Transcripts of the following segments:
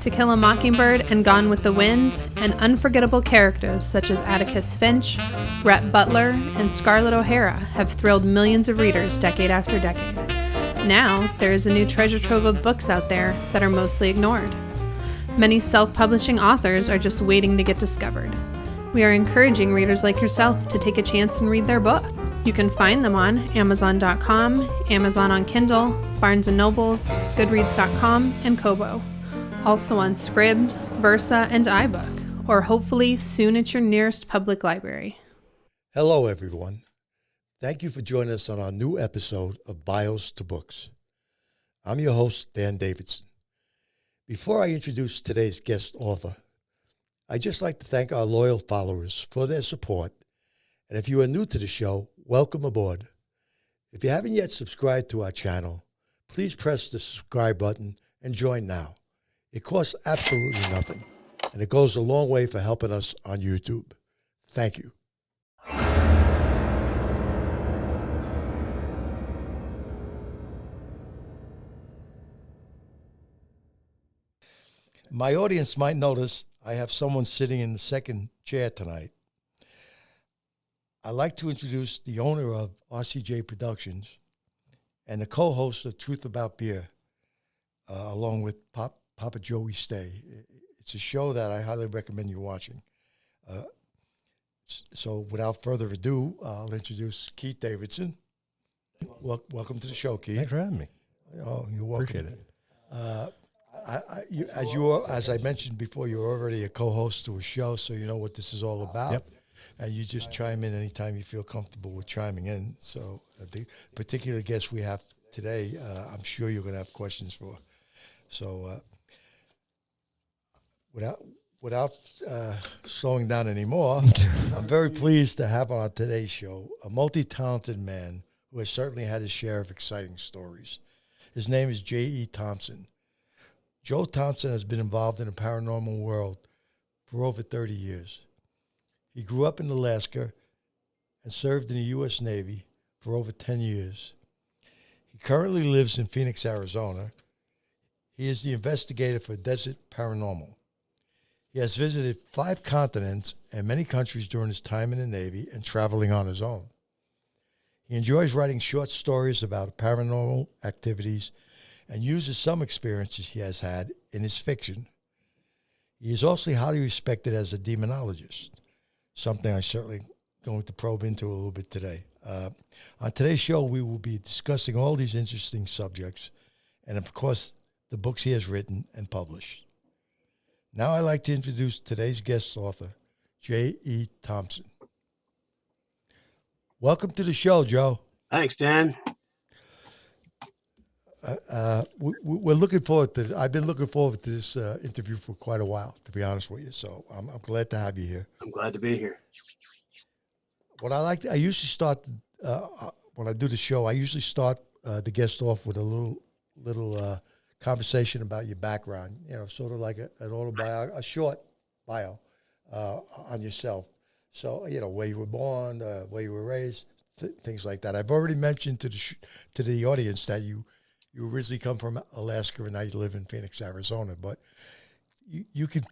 To Kill a Mockingbird and Gone with the Wind, and unforgettable characters such as Atticus Finch, Rhett Butler, and Scarlett O'Hara have thrilled millions of readers decade after decade. Now, there is a new treasure trove of books out there that are mostly ignored. Many self-publishing authors are just waiting to get discovered. We are encouraging readers like yourself to take a chance and read their book. You can find them on Amazon.com, Amazon on Kindle, Barnes & Nobles, Goodreads.com, and Kobo. Also on Scribd, Versa, and iBook, or hopefully soon at your nearest public library. Hello, everyone. Thank you for joining us on our new episode of Bios to Books. I'm your host, Dan Davidson. Before I introduce today's guest author, I'd just like to thank our loyal followers for their support. And if you are new to the show, welcome aboard. If you haven't yet subscribed to our channel, please press the subscribe button and join now. It costs absolutely nothing, and it goes a long way for helping us on YouTube. Thank you. My audience might notice I have someone sitting in the second chair tonight. I'd like to introduce the owner of RCJ Productions and the co-host of Truth About Beer, along with Papa Joey Stay. It's a show that I highly recommend you watching. So without further ado, I'll introduce Keith Davidson. Welcome to the show, Keith. Thanks for having me. Oh, you're welcome. Appreciate it. As I mentioned before, you're already a co-host to a show, so you know what this is all about. Yep. And you just chime in anytime you feel comfortable with chiming in. So the particular guest we have today, I'm sure you're going to have questions for. So without slowing down anymore, I'm very pleased to have on today's show a multi-talented man who has certainly had his share of exciting stories. His name is Joe Thompson. Joe Thompson has been involved in the paranormal world for over 30 years. He grew up in Alaska and served in the U.S. Navy for over 10 years. He currently lives in Phoenix, Arizona. He is the investigator for Desert Paranormal. He has visited 5 continents and many countries during his time in the Navy and traveling on his own. He enjoys writing short stories about paranormal activities and uses some experiences he has had in his fiction. He is also highly respected as a demonologist, something I'm certainly going to probe into a little bit today. On today's show, we will be discussing all these interesting subjects and, of course, the books he has written and published. Now I'd like to introduce today's guest author, Joe Thompson. Welcome to the show, Joe. Thanks, Dan. We're looking forward to. I've been looking forward to this interview for quite a while, to be honest with you. So I'm glad to have you here. I'm glad to be here. What I usually start when I do the show. I usually start the guest off with a little conversation about your background. You know, sort of like a short bio on yourself. So you know where you were born, where you were raised, things like that. I've already mentioned to the audience that you originally come from Alaska and now you live in Phoenix, Arizona. But you can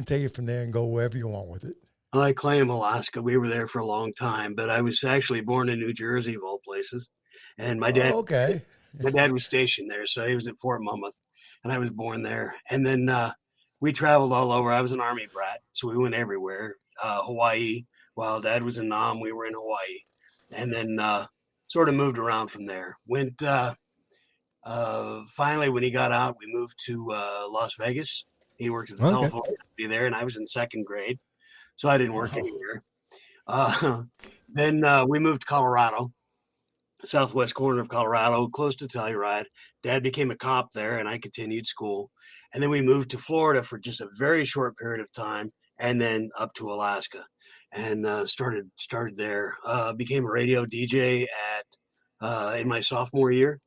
take it from there and go wherever you want with it. I claim Alaska. We were there for a long time, but I was actually born in New Jersey, of all places. And my dad, my dad was stationed there, so he was at Fort Monmouth, and I was born there. And then we traveled all over. I was an Army brat, so we went everywhere. Hawaii. While Dad was in Nam, we were in Hawaii, and then sort of moved around from there. Went finally when he got out, we moved to Las Vegas. He worked at the telephone company there, and I was in second grade, so I didn't work anywhere. Then we moved to Colorado, southwest corner of Colorado, close to Telluride. Dad became a cop there, and I continued school. And then we moved to Florida for just a very short period of time, and then up to Alaska, and started there. Became a radio DJ in my sophomore year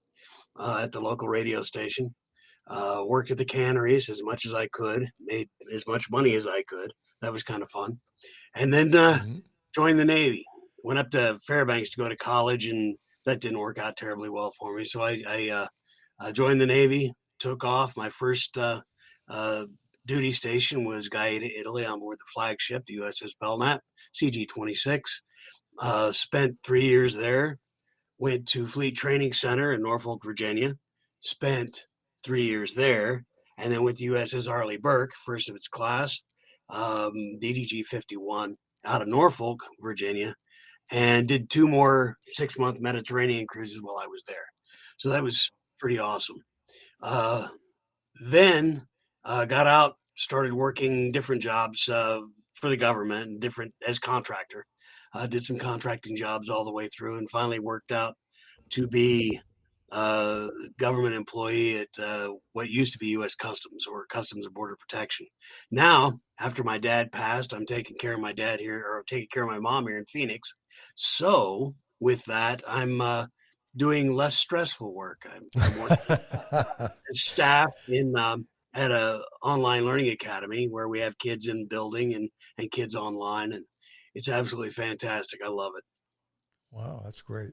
at the local radio station. Worked at the canneries as much as I could, made as much money as I could. That was kind of fun. And then joined the Navy. Went up to Fairbanks to go to college, and that didn't work out terribly well for me. So I joined the Navy, took off. My first duty station was Gaeta, Italy, on board the flagship, the USS Belknap, CG-26. Spent 3 years there. Went to Fleet Training Center in Norfolk, Virginia. Spent 3 years there. And then went to USS Arleigh Burke, first of its class, DDG-51, out of Norfolk, Virginia, and did 2 more 6-month Mediterranean cruises while I was there. So that was pretty awesome. Then got out, started working different jobs for the government, different as contractor. Did some contracting jobs all the way through, and finally worked out to be a government employee at what used to be U.S. Customs, or Customs and Border Protection. Now, after my dad passed, I'm taking care of my dad here, or taking care of my mom here in Phoenix. So with that, I'm doing less stressful work. I'm working as staff in at a online learning academy where we have kids in building and kids online, and it's absolutely fantastic. I love it. Wow, that's great.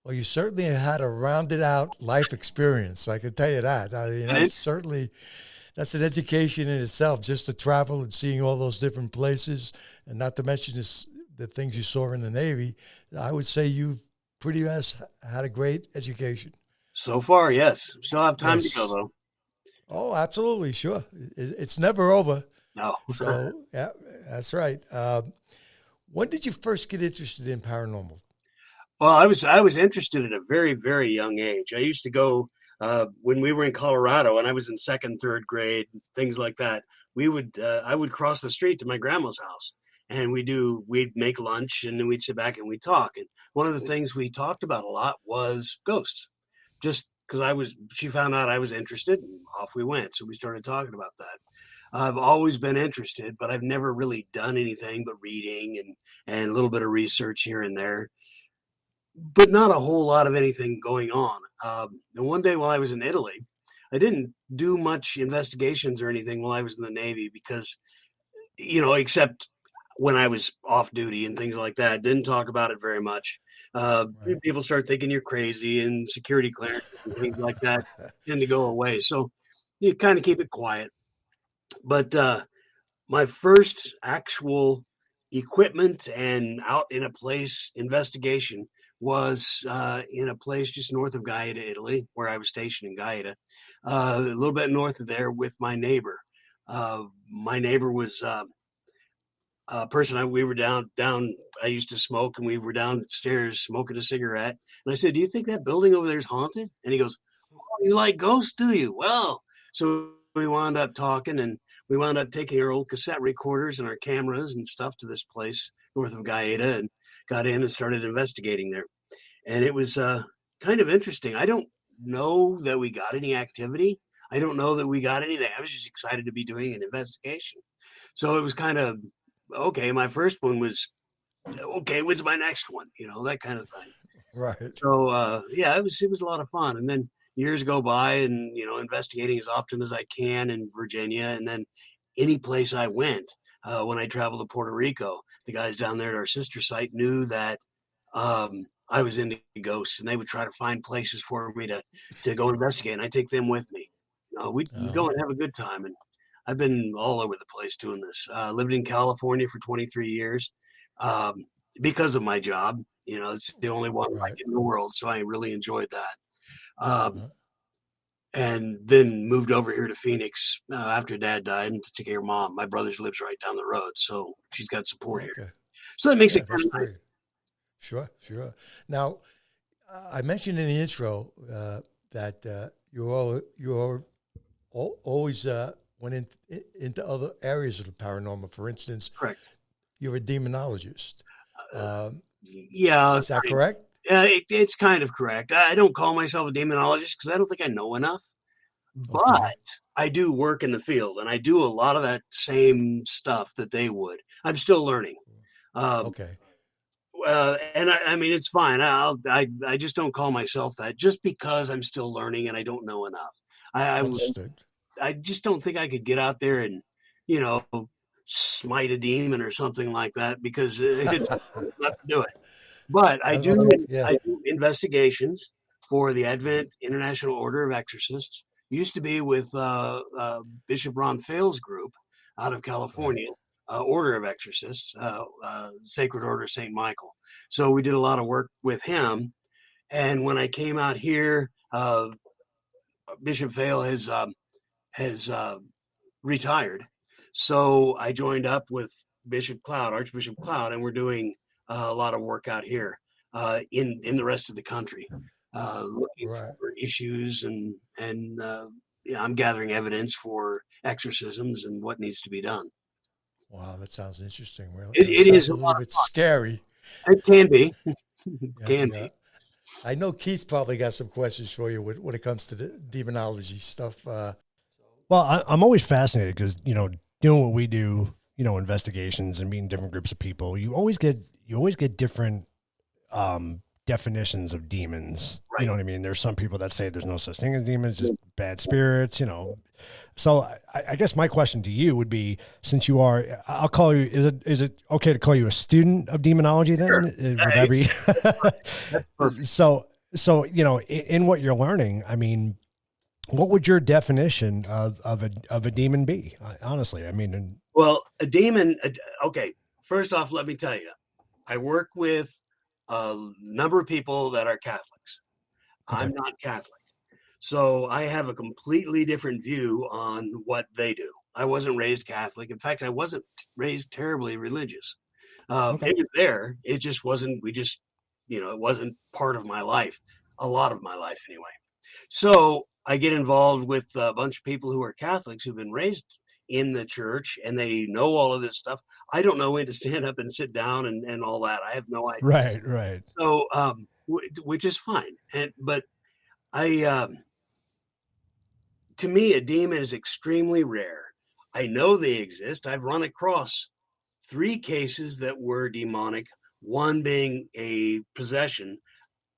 Well, you certainly had a rounded out life experience. I can tell you that. I mean, that's an education in itself, just to travel and seeing all those different places, and not to mention the things you saw in the Navy. I would say you've pretty much had a great education. So far, yes. Still have time to go, though. Oh, absolutely. Sure. It's never over. No. So, yeah, that's right. When did you first get interested in paranormal? Well, I was interested at a very, very young age. I used to go when we were in Colorado, and I was in 2nd, 3rd grade, things like that. I would cross the street to my grandma's house, and we'd make lunch, and then we'd sit back and we'd talk. And one of the things we talked about a lot was ghosts, just because she found out I was interested, and off we went. So we started talking about that. I've always been interested, but I've never really done anything but reading and a little bit of research here and there, but not a whole lot of anything going on. And one day while I was in Italy, I didn't do much investigations or anything while I was in the Navy because, except when I was off duty and things like that, didn't talk about it very much. Right. People start thinking you're crazy, and security clearance and things like that tend to go away. So you kind of keep it quiet. But my first actual equipment and out in a place investigation was in a place just north of Gaeta, Italy, where I was stationed in Gaeta, a little bit north of there with my neighbor. My neighbor was a person we were down. I used to smoke, and we were downstairs smoking a cigarette. And I said, "Do you think that building over there is haunted?" And he goes, "Oh, you like ghosts, do you?" Well, so we wound up talking, and we wound up taking our old cassette recorders and our cameras and stuff to this place north of Gaeta, and got in and started investigating there. And it was kind of interesting. I don't know that we got any activity. I don't know that we got anything. I was just excited to be doing an investigation. So it was kind of, okay, my first one was, okay, when's my next one? That kind of thing. Right. So, yeah, it was a lot of fun. And then years go by, and, investigating as often as I can in Virginia. And then any place I went, when I traveled to Puerto Rico, the guys down there at our sister site knew that I was into ghosts, and they would try to find places for me to go investigate, and I take them with me. We'd go and have a good time, and I've been all over the place doing this. Lived in California for 23 years because of my job. It's the only one like in the world, so I really enjoyed that. And then moved over here to Phoenix after Dad died, and to take care of Mom. My brother's lives right down the road, so she's got support here. So that makes it kind of nice. Sure. Now, I mentioned in the intro that you always went into other areas of the paranormal. For instance, correct. You're a demonologist. Yeah, is that correct? It's kind of correct. I don't call myself a demonologist because I don't think I know enough. But I do work in the field, and I do a lot of that same stuff that they would. I'm still learning. Okay. And I mean, it's fine. I just don't call myself that just because I'm still learning and I don't know enough. Understood. I just don't think I could get out there and, smite a demon or something like that because it's not to do it. But I do investigations for the Advent International Order of Exorcists, used to be with Bishop Ron Fales' group out of Right. California, Order of Exorcists, Sacred Order of St. Michael. So we did a lot of work with him. And when I came out here, Bishop Vale has retired. So I joined up with Bishop Cloud, Archbishop Cloud, and we're doing a lot of work out here in the rest of the country, looking Right. for issues and yeah, I'm gathering evidence for exorcisms and what needs to be done. Wow, that sounds interesting. Really, It sounds is a a little lot bit scary. of it can be Yeah, can yeah. be. I know Keith probably got some questions for you when it comes to the demonology stuff. Well, I'm always fascinated because, doing what we do, investigations and meeting different groups of people, you always get different definitions of demons. You Right. know what I mean? There's some people that say there's no such thing as demons, just bad spirits, So I guess my question to you would be, since you are, I'll call you, is it okay to call you a student of demonology then? Sure. Would that be? That's perfect. So, in what you're learning, I mean, what would your definition of a demon be? Honestly, I mean, Well, a demon. Okay, first off, let me tell you, I work with a number of people that are Catholics. okay, I'm not Catholic. So I have a completely different view on what they do. I wasn't raised Catholic. In fact, I wasn't raised terribly religious. okay, It was there. It just wasn't, it wasn't part of my life, a lot of my life anyway. So I get involved with a bunch of people who are Catholics who've been raised in the church and they know all of this stuff. I don't know when to stand up and sit down and all that. I have no idea. right, So, which is fine. But I, to me, a demon is extremely rare. I know they exist. I've run across 3 cases that were demonic, one being a possession.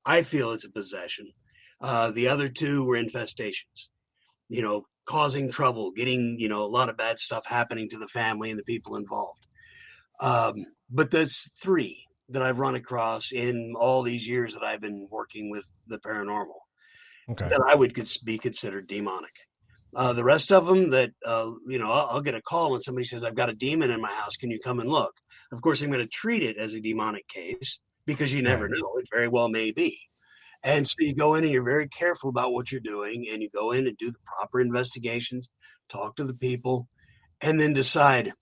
I feel it's a possession. The other 2 were infestations, causing trouble, getting, a lot of bad stuff happening to the family and the people involved. But there's 3 that I've run across in all these years that I've been working with the paranormal okay, that I would be considered demonic. The rest of them that, I'll get a call when somebody says, I've got a demon in my house. Can you come and look? Of course, I'm going to treat it as a demonic case because you never right, know. It very well may be. And so you go in and you're very careful about what you're doing and you go in and do the proper investigations, talk to the people, and then decide,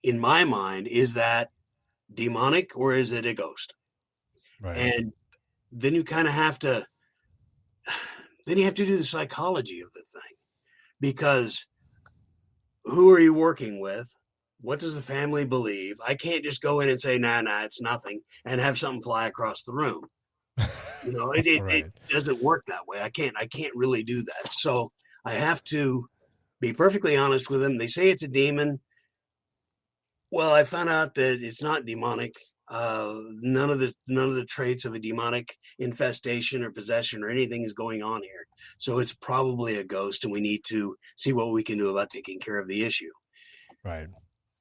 in my mind, is that demonic or is it a ghost? right, And then you kind of have to, then you have to do the psychology of the thing because who are you working with? What does the family believe? I can't just go in and say, nah, it's nothing and have something fly across the room. It right, doesn't work that way. I can't really do that. So I have to be perfectly honest with them. They say it's a demon. Well, I found out that it's not demonic. None of the traits of a demonic infestation or possession or anything is going on here. So it's probably a ghost, and we need to see what we can do about taking care of the issue. right,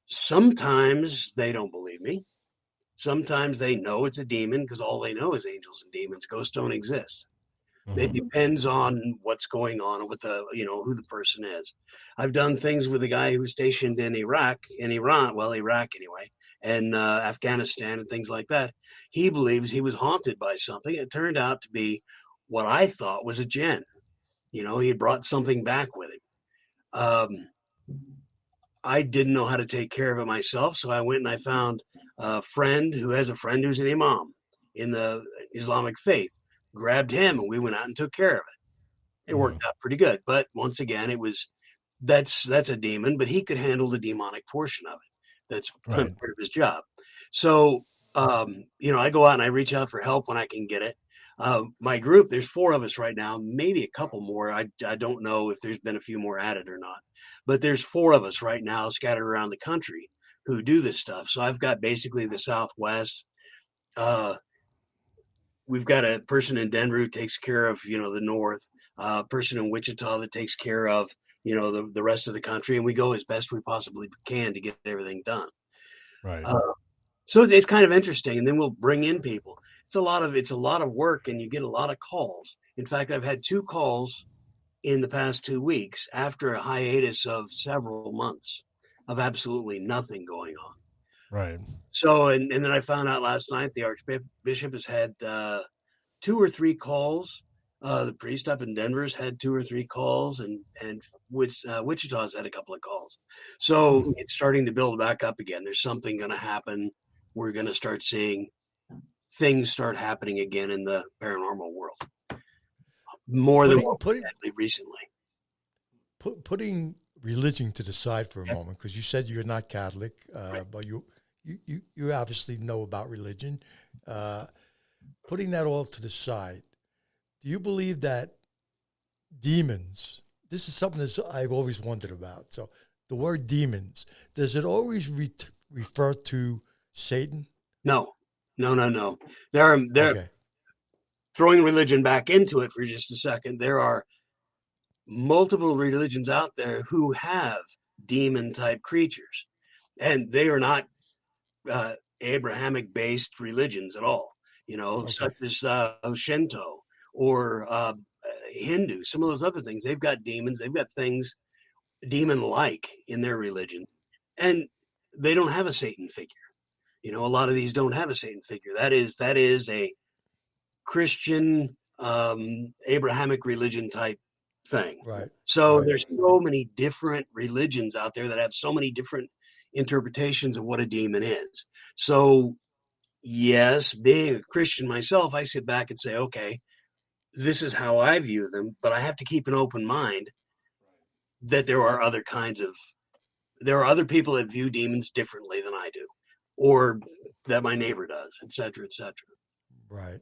Sometimes they don't believe me. Sometimes they know it's a demon because all they know is angels and demons. Ghosts don't exist. It hmm depends on what's going on and what who the person is. I've done things with a guy who's stationed in Iraq, Iraq anyway, and Afghanistan and things like that. He believes he was haunted by something. It turned out to be what I thought was a jinn. He had brought something back with him. Um, I didn't know how to take care of it myself, so I went and I found a friend who has a friend who's an imam in the Islamic faith. Grabbed him, and we went out and took care of it. It hmm worked out pretty good, but once again, that's a demon, but he could handle the demonic portion of it. That's part right, of his job. So, I go out and I reach out for help when I can get it. My group, there's 4 of us right now, maybe a couple more. I don't know if there's been a few more added or not, but there's 4 of us right now scattered around the country who do this stuff. So I've got basically the Southwest. Uh, we've got a person in Denver who takes care of, the North, a person in Wichita that takes care of, the rest of the country. And we go as best we possibly can to get everything done. right, Uh, so it's kind of interesting. And then we'll bring in people. It's a lot of work and you get a lot of calls. In fact, I've had 2 calls in the past 2 weeks after a hiatus of several months of absolutely nothing going on. Right. So, and then I found out last night the Archbishop has had 2 or 3 calls. The priest up in Denver's had 2 or 3 calls, and Wichita's had a couple of calls. So it's starting to build back up again. There's something going to happen. We're going to start seeing things start happening again in the paranormal world, more than what we had recently. Putting religion to the side for a moment, because you said you're not Catholic, but you obviously know about religion. Putting that all to the side, do you believe that demons, this is something that I've always wondered about. So the word demons, does it always refer to Satan? No. They're Okay. Throwing religion back into it for just a second. There are multiple religions out there who have demon type creatures, and they are not Abrahamic based religions at all, such as Shinto or Hindu, some of those other things. They've got demons, they've got things demon like in their religion, and they don't have a Satan figure. A lot of these don't have a Satan figure. That is a Christian Abrahamic religion type thing. Right. So there's so many different religions out there that have so many different interpretations of what a demon is. So yes, being a Christian myself, I sit back and say, okay, this is how I view them, but I have to keep an open mind that there are other people that view demons differently than I do, or that my neighbor does, et cetera, et cetera. Right.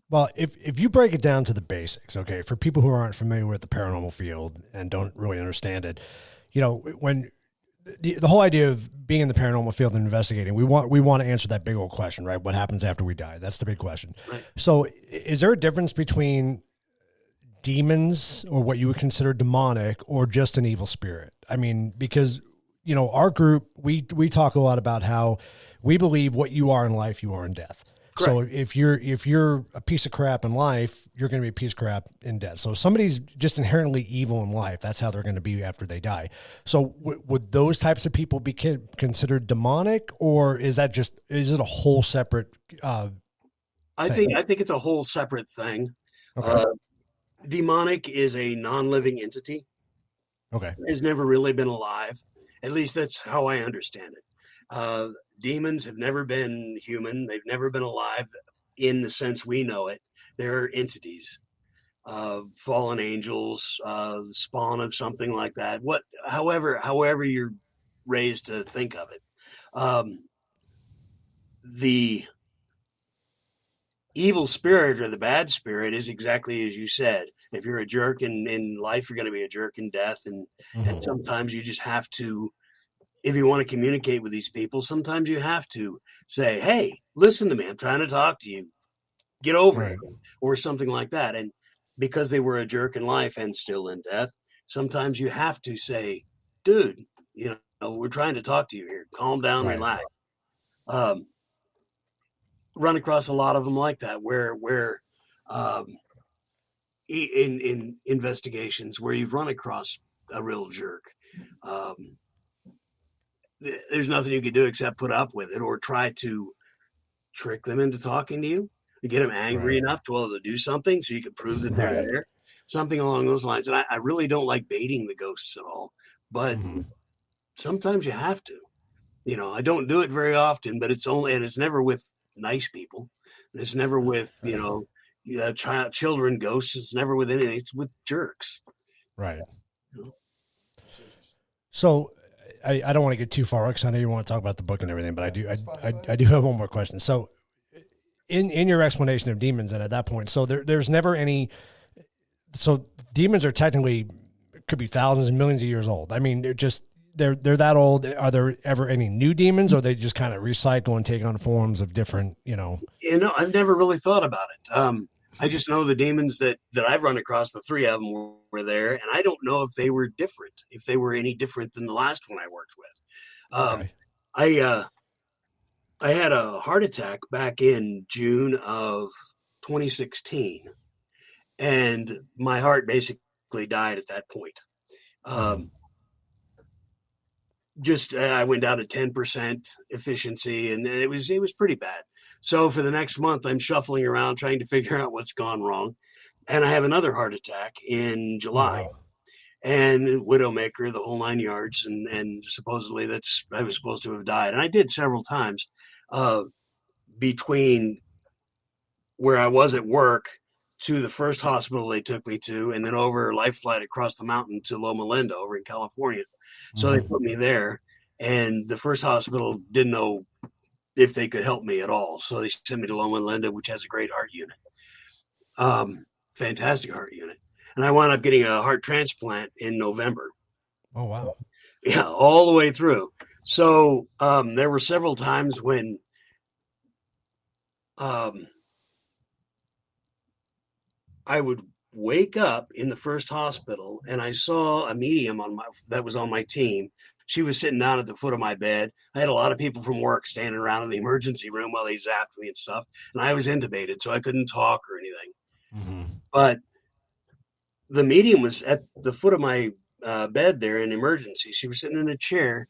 Well, if you break it down to the basics, okay, for people who aren't familiar with the paranormal field and don't really understand it, when the whole idea of being in the paranormal field and investigating, we want to answer that big old question, right? What happens after we die? That's the big question. Right. So is there a difference between demons, or what you would consider demonic, or just an evil spirit? I mean, because, our group, we talk a lot about how we believe what you are in life, you are in death. Correct. So if you're a piece of crap in life, you're going to be a piece of crap in death. So if somebody's just inherently evil in life, that's how they're going to be after they die. So would those types of people be considered demonic, or is it a whole separate I think it's a whole separate thing. Okay. Demonic is a non-living entity. Okay. Has never really been alive. At least that's how I understand it. Demons have never been human. They've never been alive in the sense we know it. They're entities, fallen angels, spawn of something like that. However you're raised to think of it. The evil spirit or the bad spirit is exactly as you said. If you're a jerk in life, you're going to be a jerk in death. And sometimes you just have to, if you want to communicate with these people, sometimes you have to say, hey, listen to me. I'm trying to talk to you. Get over it, or something like that. And because they were a jerk in life and still in death, sometimes you have to say, dude, we're trying to talk to you here. Calm down, relax. Run across a lot of them like that, where in investigations where you've run across a real jerk. There's nothing you can do except put up with it, or try to trick them into talking to you, to get them angry enough to do something so you can prove that they're there, something along those lines. And I really don't like baiting the ghosts at all, but sometimes you have to. I don't do it very often, but it's never with nice people. It's never with, children ghosts. It's never with anything. It's with jerks. Right. So I don't want to get too far, because I know you want to talk about the book and everything, but I do have one more question. So in your explanation of demons, and at that point, so there's never any, so demons are technically, could be thousands and millions of years old. I mean, they're that old. Are there ever any new demons, or they just kind of recycle and take on forms of different, I've never really thought about it. I just know the demons that I've run across, the 3 of them were there, and I don't know if they were different, if they were any different than the last one I worked with. I had a heart attack back in June of 2016, and my heart basically basically died at that point. I went down to 10% efficiency, and it was pretty bad. So for the next month, I'm shuffling around trying to figure out what's gone wrong. And I have another heart attack in July. Wow. And Widowmaker, the whole 9 yards, and supposedly I was supposed to have died. And I did several times between where I was at work to the first hospital they took me to, and then over life flight across the mountain to Loma Linda over in California. So they put me there, and the first hospital didn't know if they could help me at all. So they sent me to Loma Linda, which has a great heart unit. Fantastic heart unit. And I wound up getting a heart transplant in November. Oh, wow. Yeah, all the way through. So there were several times when I would wake up in the first hospital and I saw a medium that was on my team. She was sitting down at the foot of my bed. I had a lot of people from work standing around in the emergency room while they zapped me and stuff. And I was intubated, so I couldn't talk or anything. But the medium was at the foot of my bed there in emergency. She was sitting in a chair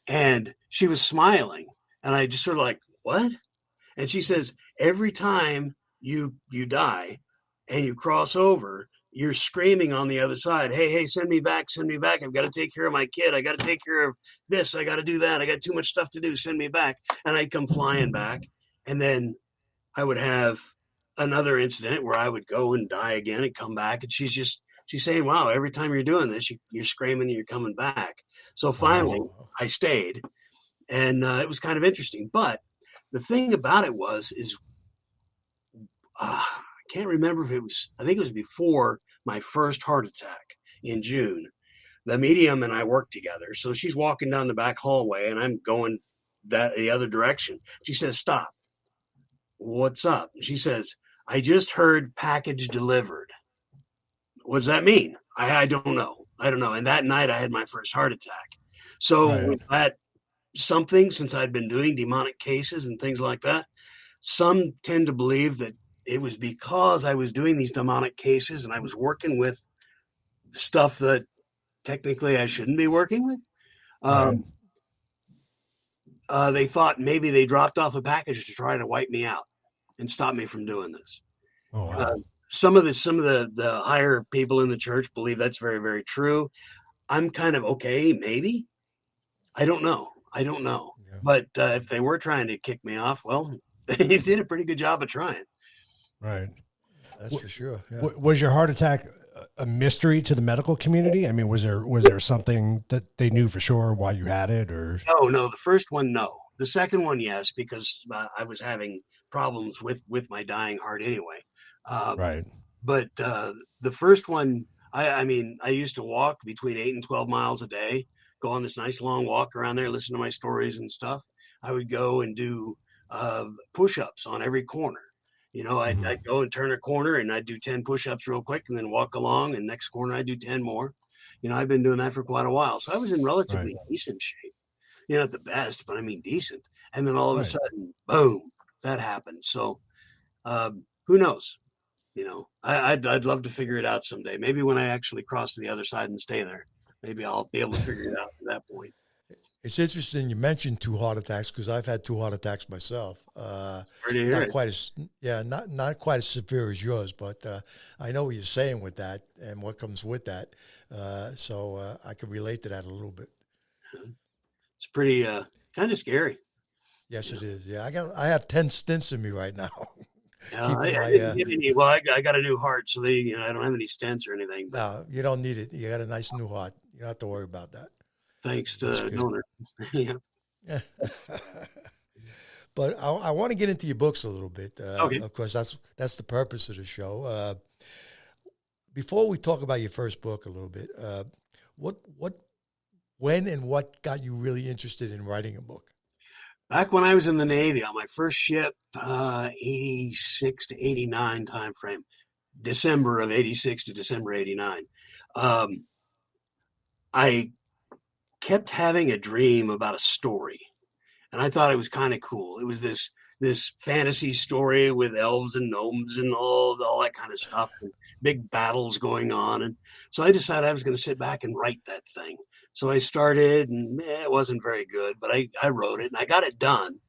and she was smiling. And I just sort of like, what? And she says, every time you die and you cross over, you're screaming on the other side, hey, send me back. I've got to take care of my kid. I got to take care of this. I got to do that. I got too much stuff to do. Send me back. And I'd come flying back. And then I would have another incident where I would go and die again and come back. And she's saying, wow, every time you're doing this, you're screaming and you're coming back. So finally I stayed, and it was kind of interesting. But the thing about it is I can't remember if I think it was before my first heart attack in June. The medium and I worked together. So she's walking down the back hallway and I'm going the other direction. She says, stop. What's up? She says, I just heard package delivered. What does that mean? I don't know. And that night I had my first heart attack. So with that since I'd been doing demonic cases and things like that, some tend to believe that it was because I was doing these demonic cases and I was working with stuff that technically I shouldn't be working with. They thought maybe they dropped off a package to try to wipe me out and stop me from doing this. Oh, wow. Some of the higher people in the church believe that's very, very true. I'm kind of okay, maybe. I don't know. Yeah. But if they were trying to kick me off, well, they did a pretty good job of trying. Right. That's for sure. Yeah. Was your heart attack a mystery to the medical community? I mean, was there something that they knew for sure why you had it, or? No, the first one, no. The second one, yes, because I was having problems with my dying heart anyway. Right. But the first one, I mean, I used to walk between 8 and 12 miles a day, go on this nice long walk around there, listen to my stories and stuff. I would go and do push-ups on every corner. You know, I'd go and turn a corner and I'd do 10 push-ups real quick and then walk along, and next corner I'd do 10 more. You know, I've been doing that for quite a while. So I was in relatively decent shape. You know, not the best, but I mean decent. And then all of a sudden, boom, that happened. So who knows? You know, I'd love to figure it out someday. Maybe when I actually cross to the other side and stay there, maybe I'll be able to figure it out at that point. It's interesting you mentioned 2 heart attacks, because I've had 2 heart attacks myself. Not quite as severe as yours, but I know what you're saying with that and what comes with that. So I can relate to that a little bit. It's pretty kind of scary. Yes, it is. Yeah, I have 10 stents in me right now. I got a new heart, so I don't have any stents or anything. But no, you don't need it. You got a nice new heart. You don't have to worry about that. Thanks to the donor. Yeah. But I want to get into your books a little bit. Okay. Of course, that's the purpose of the show. Before we talk about your first book a little bit, when and what got you really interested in writing a book? Back when I was in the Navy on my first ship, 86 to 89 time frame, December of 86 to December 89, I kept having a dream about a story, and I thought it was kind of cool. It was this this fantasy story with elves and gnomes and all that kind of stuff, and big battles going on. And so I decided I was going to sit back and write that thing. So I started, and it wasn't very good, but I wrote it and I got it done.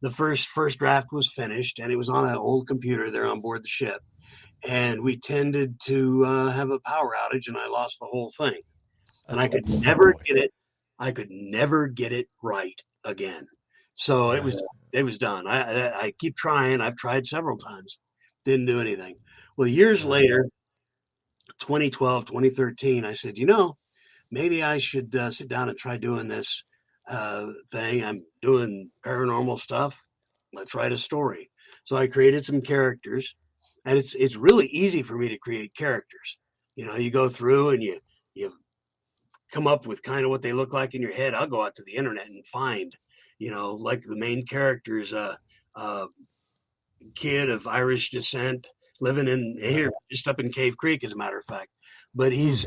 The first draft was finished, and it was on an old computer there on board the ship. And we tended to have a power outage, and I lost the whole thing. And I could never get it. I could never get it right again. So it was done. I keep trying. I've tried several times. Didn't do anything. Well, years later, 2012, 2013, I said, maybe I should sit down and try doing this thing. I'm doing paranormal stuff. Let's write a story. So I created some characters, and it's really easy for me to create characters. You go through and you come up with kind of what they look like in your head. I'll go out to the internet and find, like the main character's a kid of Irish descent living in here, just up in Cave Creek, as a matter of fact. But he's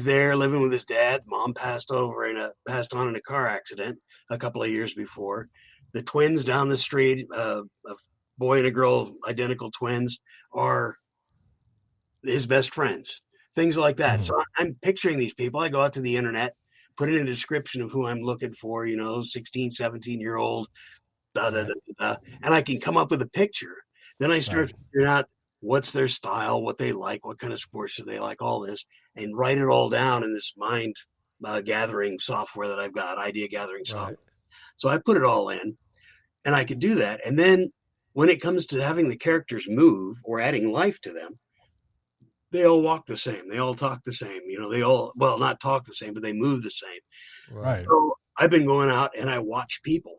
there living with his dad. Mom passed on in a car accident a couple of years before. The twins down the street, a boy and a girl, identical twins, are his best friends. Things like that. So I'm picturing these people. I go out to the internet, put in a description of who I'm looking for, 16, 17-year-old, and I can come up with a picture. Then I start figuring out what's their style, what they like, what kind of sports do they like, all this, and write it all down in this mind gathering software that I've got, idea gathering software. So I put it all in, and I could do that. And then when it comes to having the characters move or adding life to them, they all walk the same. They all talk the same. They all, well, not talk the same, but they move the same. Right. So I've been going out and I watch people,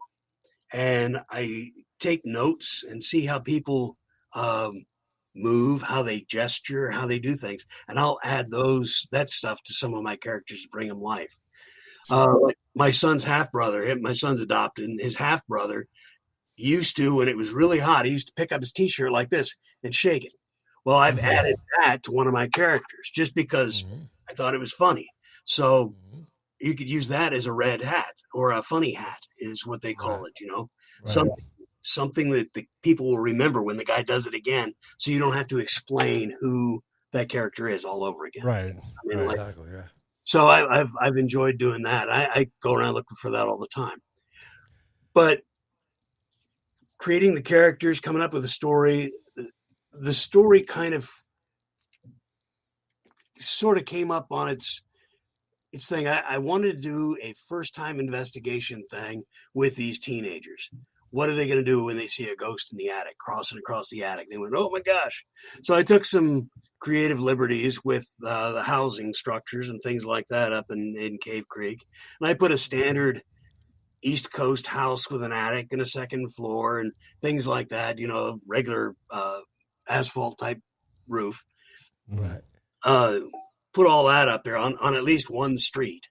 and I take notes and see how people move, how they gesture, how they do things. And I'll add that stuff to some of my characters to bring them life. Like my son's half-brother, my son's adopted, and his half-brother used to, when it was really hot, he used to pick up his t-shirt like this and shake it. Well, I've added that to one of my characters just because I thought it was funny. So you could use that as a red hat, or a funny hat is what they call it, something that the people will remember when the guy does it again. So you don't have to explain who that character is all over again. Right. Exactly. Yeah. So I've enjoyed doing that. I go around looking for that all the time. But creating the characters, coming up with a story, the story kind of sort of came up on its thing. I wanted to do a first-time investigation thing with these teenagers. What are they going to do when they see a ghost in the attic, crossing across the attic? They went, oh my gosh. So I took some creative liberties with the housing structures and things like that up in Cave Creek. And I put a standard East Coast house with an attic and a second floor and things like that, regular asphalt type roof. Right. Put all that up there on at least one street.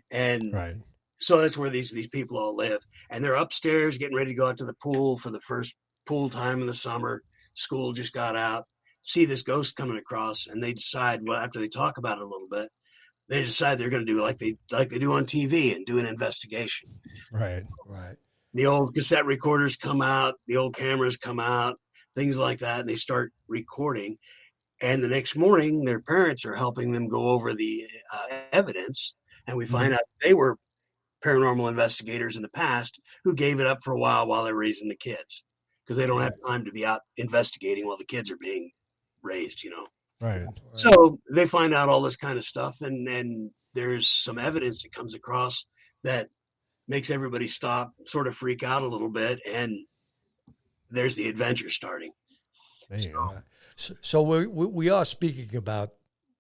And so that's where these people all live. And they're upstairs getting ready to go out to the pool for the first pool time in the summer. School just got out, see this ghost coming across, and they decide, well, after they talk about it a little bit, they decide they're going to do like they do on TV and do an investigation. Right. The old cassette recorders come out, the old cameras come out, things like that, and they start recording. And the next morning, their parents are helping them go over the evidence, and we find out they were paranormal investigators in the past who gave it up for a while they were raising the kids, because they don't have time to be out investigating while the kids are being raised, Right. So they find out all this kind of stuff, and there's some evidence that comes across that makes everybody stop, sort of freak out a little bit, and there's the adventure starting. There you go. So we are speaking about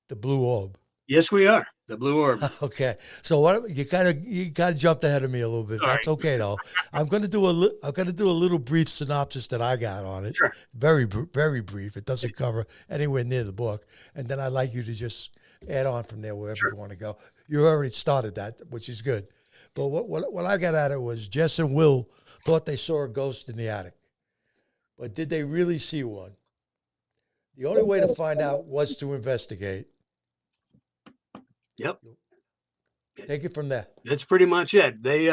the blue orb. Yes, we are. The blue orb. Okay. So what you kind of jumped ahead of me a little bit. Sorry. That's okay though. I'm going to do a little brief synopsis that I got on it. Sure. Very brief. It doesn't cover anywhere near the book. And then I'd like you to just add on from there wherever you want to go. You already started that, which is good. But what I got at it was Jess and Will thought they saw a ghost in the attic. But did they really see one? The only way to find out was to investigate. Yep. Take it from there. That's pretty much it. They,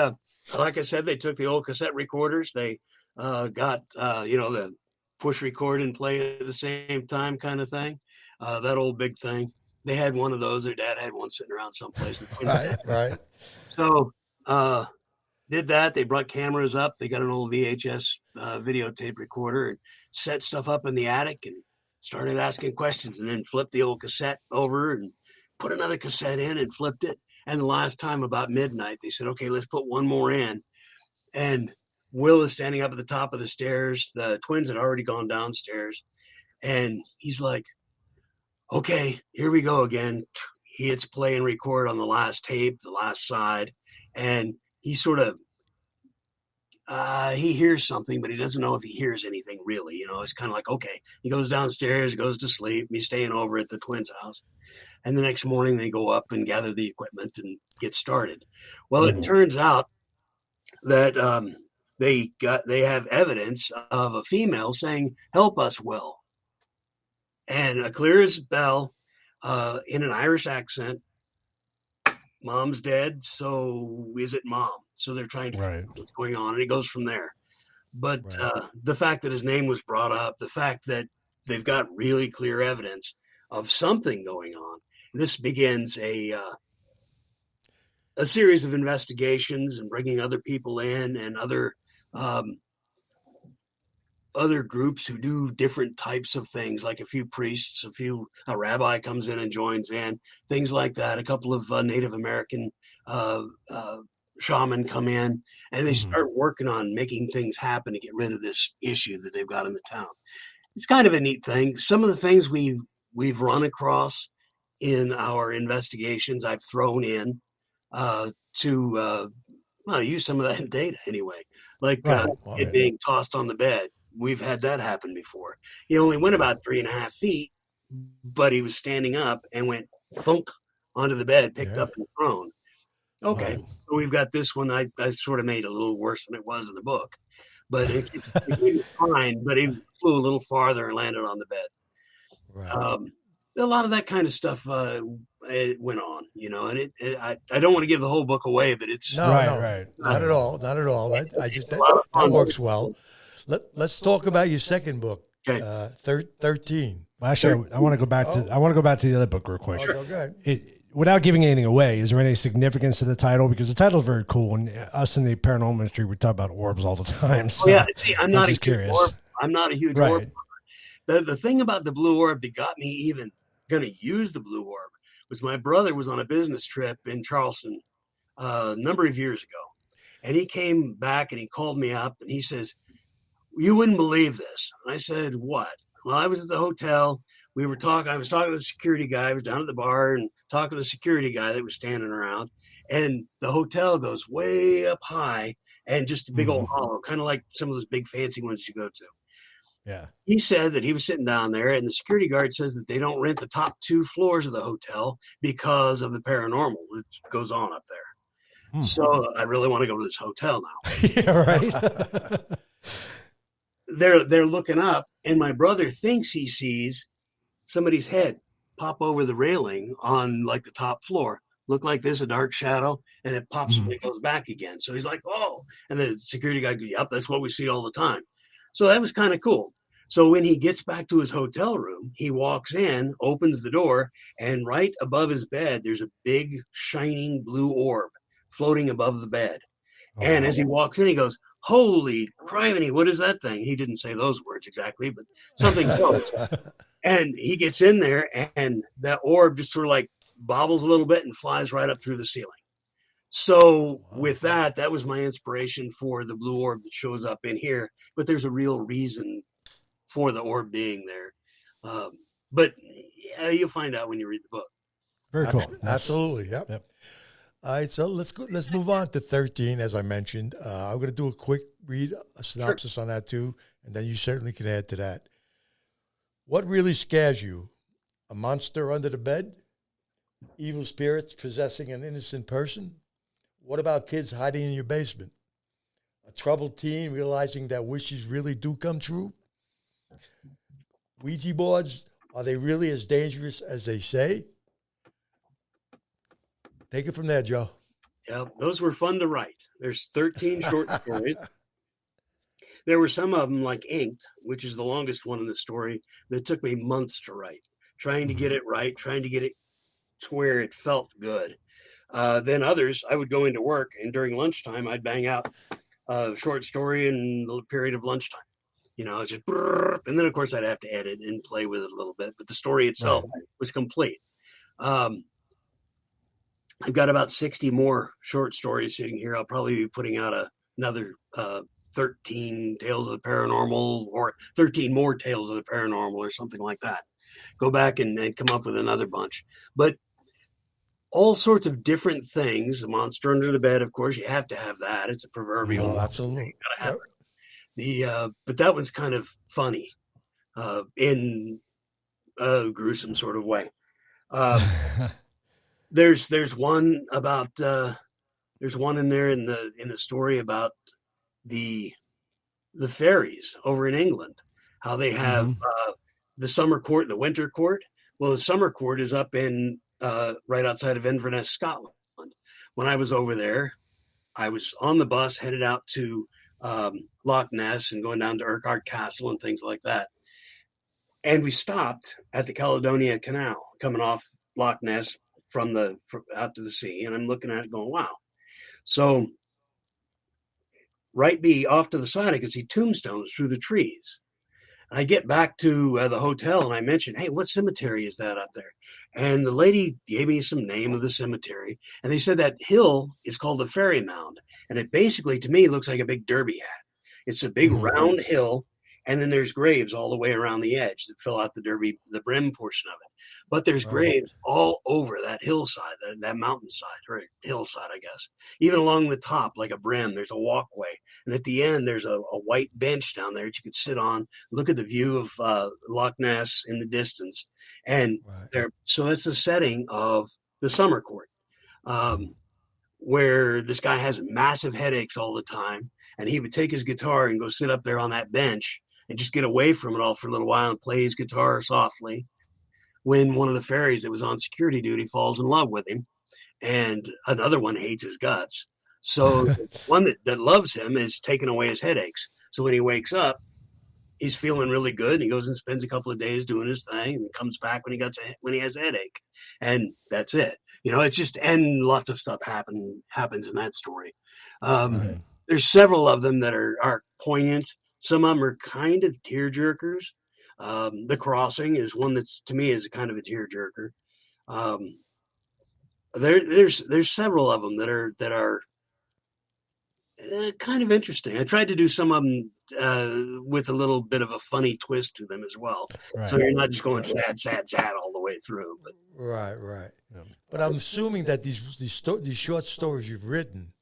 like I said, they took the old cassette recorders. They got, the push record and play at the same time kind of thing. That old big thing. They had one of those. Their dad had one sitting around someplace. Right. So did that. They brought cameras up. They got an old VHS videotape recorder and set stuff up in the attic and started asking questions, and then flipped the old cassette over and put another cassette in and flipped it. And the last time, about midnight, they said, okay, let's put one more in. And Will is standing up at the top of the stairs. The twins had already gone downstairs. And he's like, okay, here we go again. He hits play and record on the last tape, the last side. And he sort of, he hears something, but he doesn't know if he hears anything really. It's kind of like, okay, he goes downstairs, goes to sleep. He's staying over at the twins' house. And the next morning they go up and gather the equipment and get started. Well, it turns out that they have evidence of a female saying, help us, Will. And clear as bell, in an Irish accent, mom's dead, so is it mom? So they're trying to figure out what's going on, and it goes from there. But the fact that his name was brought up, the fact that they've got really clear evidence of something going on, this begins a series of investigations and bringing other people in and other groups who do different types of things, like a few priests, a rabbi comes in and joins in, things like that. A couple of Native American shaman come in, and they start working on making things happen to get rid of this issue that they've got in the town. It's kind of a neat thing. Some of the things we've run across in our investigations, I've thrown in to use some of that data anyway, like it being tossed on the bed. We've had that happen before. He only went about 3.5 feet, but he was standing up and went thunk onto the bed, picked up and thrown. Okay, so we've got this one. I sort of made it a little worse than it was in the book, but it was fine. But he flew a little farther and landed on the bed. Right. A lot of that kind of stuff it went on, and I don't want to give the whole book away, but it's not at all. That works well. Let's talk about your second book, 13. Well, actually, I want to go back to the other book real quick. Sure. Okay. Without giving anything away, is there any significance to the title? Because the title is very cool, and us in the paranormal industry, we talk about orbs all the time. So see, I'm not a huge orb. The thing about the blue orb that got me even going to use the blue orb was my brother was on a business trip in Charleston a number of years ago, and he came back and he called me up and he says, "You wouldn't believe this." And I said, "What?" Well, I was at the hotel. I was talking to the security guy. I was down at the bar and talking to the security guy that was standing around. And the hotel goes way up high and just a big old hollow, kind of like some of those big fancy ones you go to. Yeah. He said that he was sitting down there, and the security guard says that they don't rent the top 2 floors of the hotel because of the paranormal that goes on up there. So I really want to go to this hotel now. Yeah, right. They're looking up, and my brother thinks he sees somebody's head pop over the railing on like the top floor. Look like this, a dark shadow, and it pops and it goes back again. So he's like, "Oh," and the security guy goes, "Yep, that's what we see all the time." So that was kind of cool. So when he gets back to his hotel room, he walks in, opens the door, and right above his bed, there's a big shining blue orb floating above the bed. Oh, and as he walks in, he goes, "Holy criminy, what is that thing?" He didn't say those words exactly, but something close. And he gets in there, and that orb just sort of like bobbles a little bit and flies right up through the ceiling. So with that was my inspiration for the blue orb that shows up in here. But there's a real reason for the orb being there. But you'll find out when you read the book. Very cool. Absolutely. Yep. All right, so let's move on to 13, as I mentioned. I'm going to do a quick read, a synopsis on that too, and then you certainly can add to that. What really scares you? A monster under the bed? Evil spirits possessing an innocent person? What about kids hiding in your basement? A troubled teen realizing that wishes really do come true? Ouija boards, are they really as dangerous as they say? Take it from there, Joe. Yeah, those were fun to write. There's 13 short stories. There were some of them like Inked, which is the longest one in the story, that took me months to write, trying to get it right, trying to get it to where it felt good. Then others, I would go into work, and during lunchtime, I'd bang out a short story in the period of lunchtime. It's just, and then of course I'd have to edit and play with it a little bit, but the story itself was complete. I've got about 60 more short stories sitting here. I'll probably be putting out another 13 Tales of the Paranormal, or 13 more Tales of the Paranormal, or something like that. Go back and come up with another bunch. But all sorts of different things. The monster under the bed, of course, you have to have that. It's a proverbial. Oh, absolutely. You gotta have it. But that one's kind of funny in a gruesome sort of way. There's one about there's one in there in the story about the fairies over in England, how they have the summer court and the winter court. Well, the summer court is up in right outside of Inverness, Scotland. When I was over there, I was on the bus headed out to Loch Ness and going down to Urquhart Castle and things like that. And we stopped at the Caledonia Canal coming off Loch Ness from out to the sea. And I'm looking at it going, wow. So off to the side, I could see tombstones through the trees. And I get back to the hotel and I mentioned, hey, what cemetery is that up there? And the lady gave me some name of the cemetery. And they said that hill is called the Fairy Mound. And it basically, to me, looks like a big derby hat. It's a big round hill. And then there's graves all the way around the edge that fill out the brim portion of it. But there's graves all over that hillside, that mountainside, or hillside, I guess. Even along the top, like a brim, there's a walkway. And at the end, there's a white bench down there that you could sit on, look at the view of Loch Ness in the distance. And so that's the setting of the summer court, where this guy has massive headaches all the time. And he would take his guitar and go sit up there on that bench and just get away from it all for a little while and play his guitar softly, when one of the fairies that was on security duty falls in love with him, and another one hates his guts. So one that loves him is taking away his headaches. So when he wakes up, he's feeling really good, and he goes and spends a couple of days doing his thing, and comes back when he has a headache, and that's it. It's just, and lots of stuff happens in that story. There's several of them that are poignant. Some of them are kind of tearjerkers. The Crossing is one that's, to me, is kind of a tearjerker. There's several of them that are kind of interesting. I tried to do some of them with a little bit of a funny twist to them as well. Right. So you're not just going sad, sad, sad all the way through. But. Right. Yeah. But I'm assuming that these short stories you've written,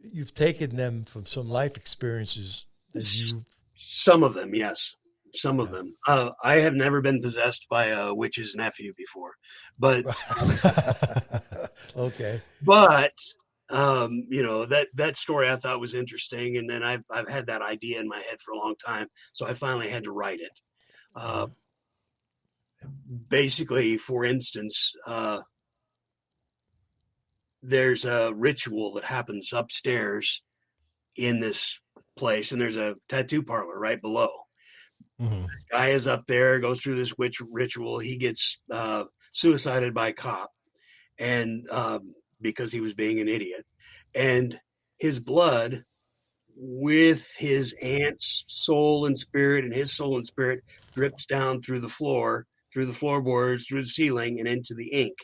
you've taken them from some life experiences. Some of them, yes. Some of them. I have never been possessed by a witch's nephew before, but okay. But that story I thought was interesting, and then I've had that idea in my head for a long time, so I finally had to write it. Basically, for instance, there's a ritual that happens upstairs in this place, and there's a tattoo parlor right below. The guy is up there, goes through this witch ritual. He gets suicided by a cop, and because he was being an idiot, and his blood with his aunt's soul and spirit and his soul and spirit drips down through the floor, through the floorboards, through the ceiling, and into the ink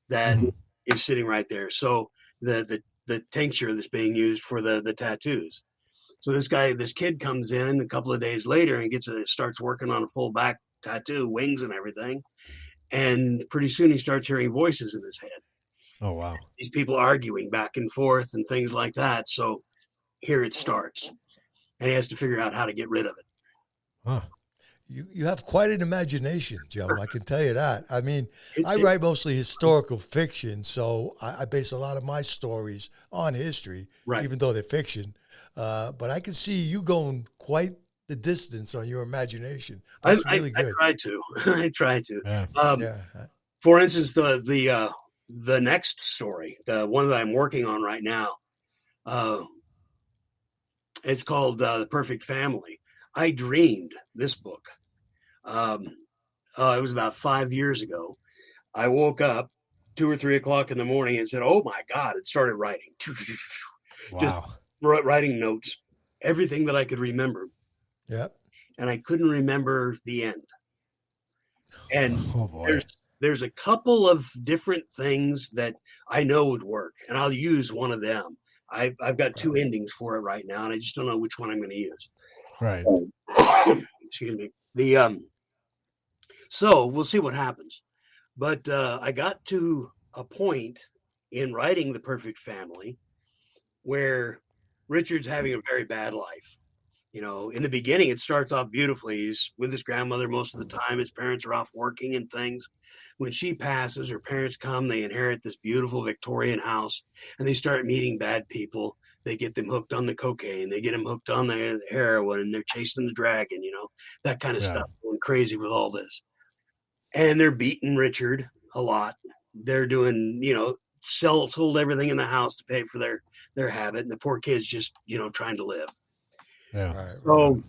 that is sitting right there. So the tincture that's being used for the tattoos. So this kid comes in a couple of days later and starts working on a full back tattoo, wings and everything. And pretty soon he starts hearing voices in his head. Oh, wow. These people arguing back and forth and things like that. So here it starts. And he has to figure out how to get rid of it. Huh. You have quite an imagination, Joe. I can tell you that. I mean, I write mostly historical fiction, so I base a lot of my stories on history, even though they're fiction. But I can see you going quite the distance on your imagination. That's really good. I try to. Yeah. For instance, the next story, the one that I'm working on right now, It's called The Perfect Family. I dreamed this book. It was about 5 years ago. I woke up 2 or 3 o'clock in the morning and said, "Oh my God!" It started writing, just Wow. writing notes, everything that I could remember, Yep. and I couldn't remember the end. And Oh boy. there's a couple of different things that I know would work, and I'll use one of them. I've got two endings for it right now, and I just don't know which one I'm going to use. Right. Excuse me. So we'll see what happens. But I got to a point in writing The Perfect Family where Richard's having a very bad life. You know, in the beginning, it starts off beautifully. He's with his grandmother most of the time. His parents are off working and things. When she passes, her parents come, they inherit this beautiful Victorian house, and they start meeting bad people. They get them hooked on the cocaine. They get them hooked on the heroin, and they're chasing the dragon, that kind of stuff, going crazy with all this. And they're beating Richard a lot. They're doing, sold everything in the house to pay for their habit. And the poor kid's just, trying to live. Yeah. Right. So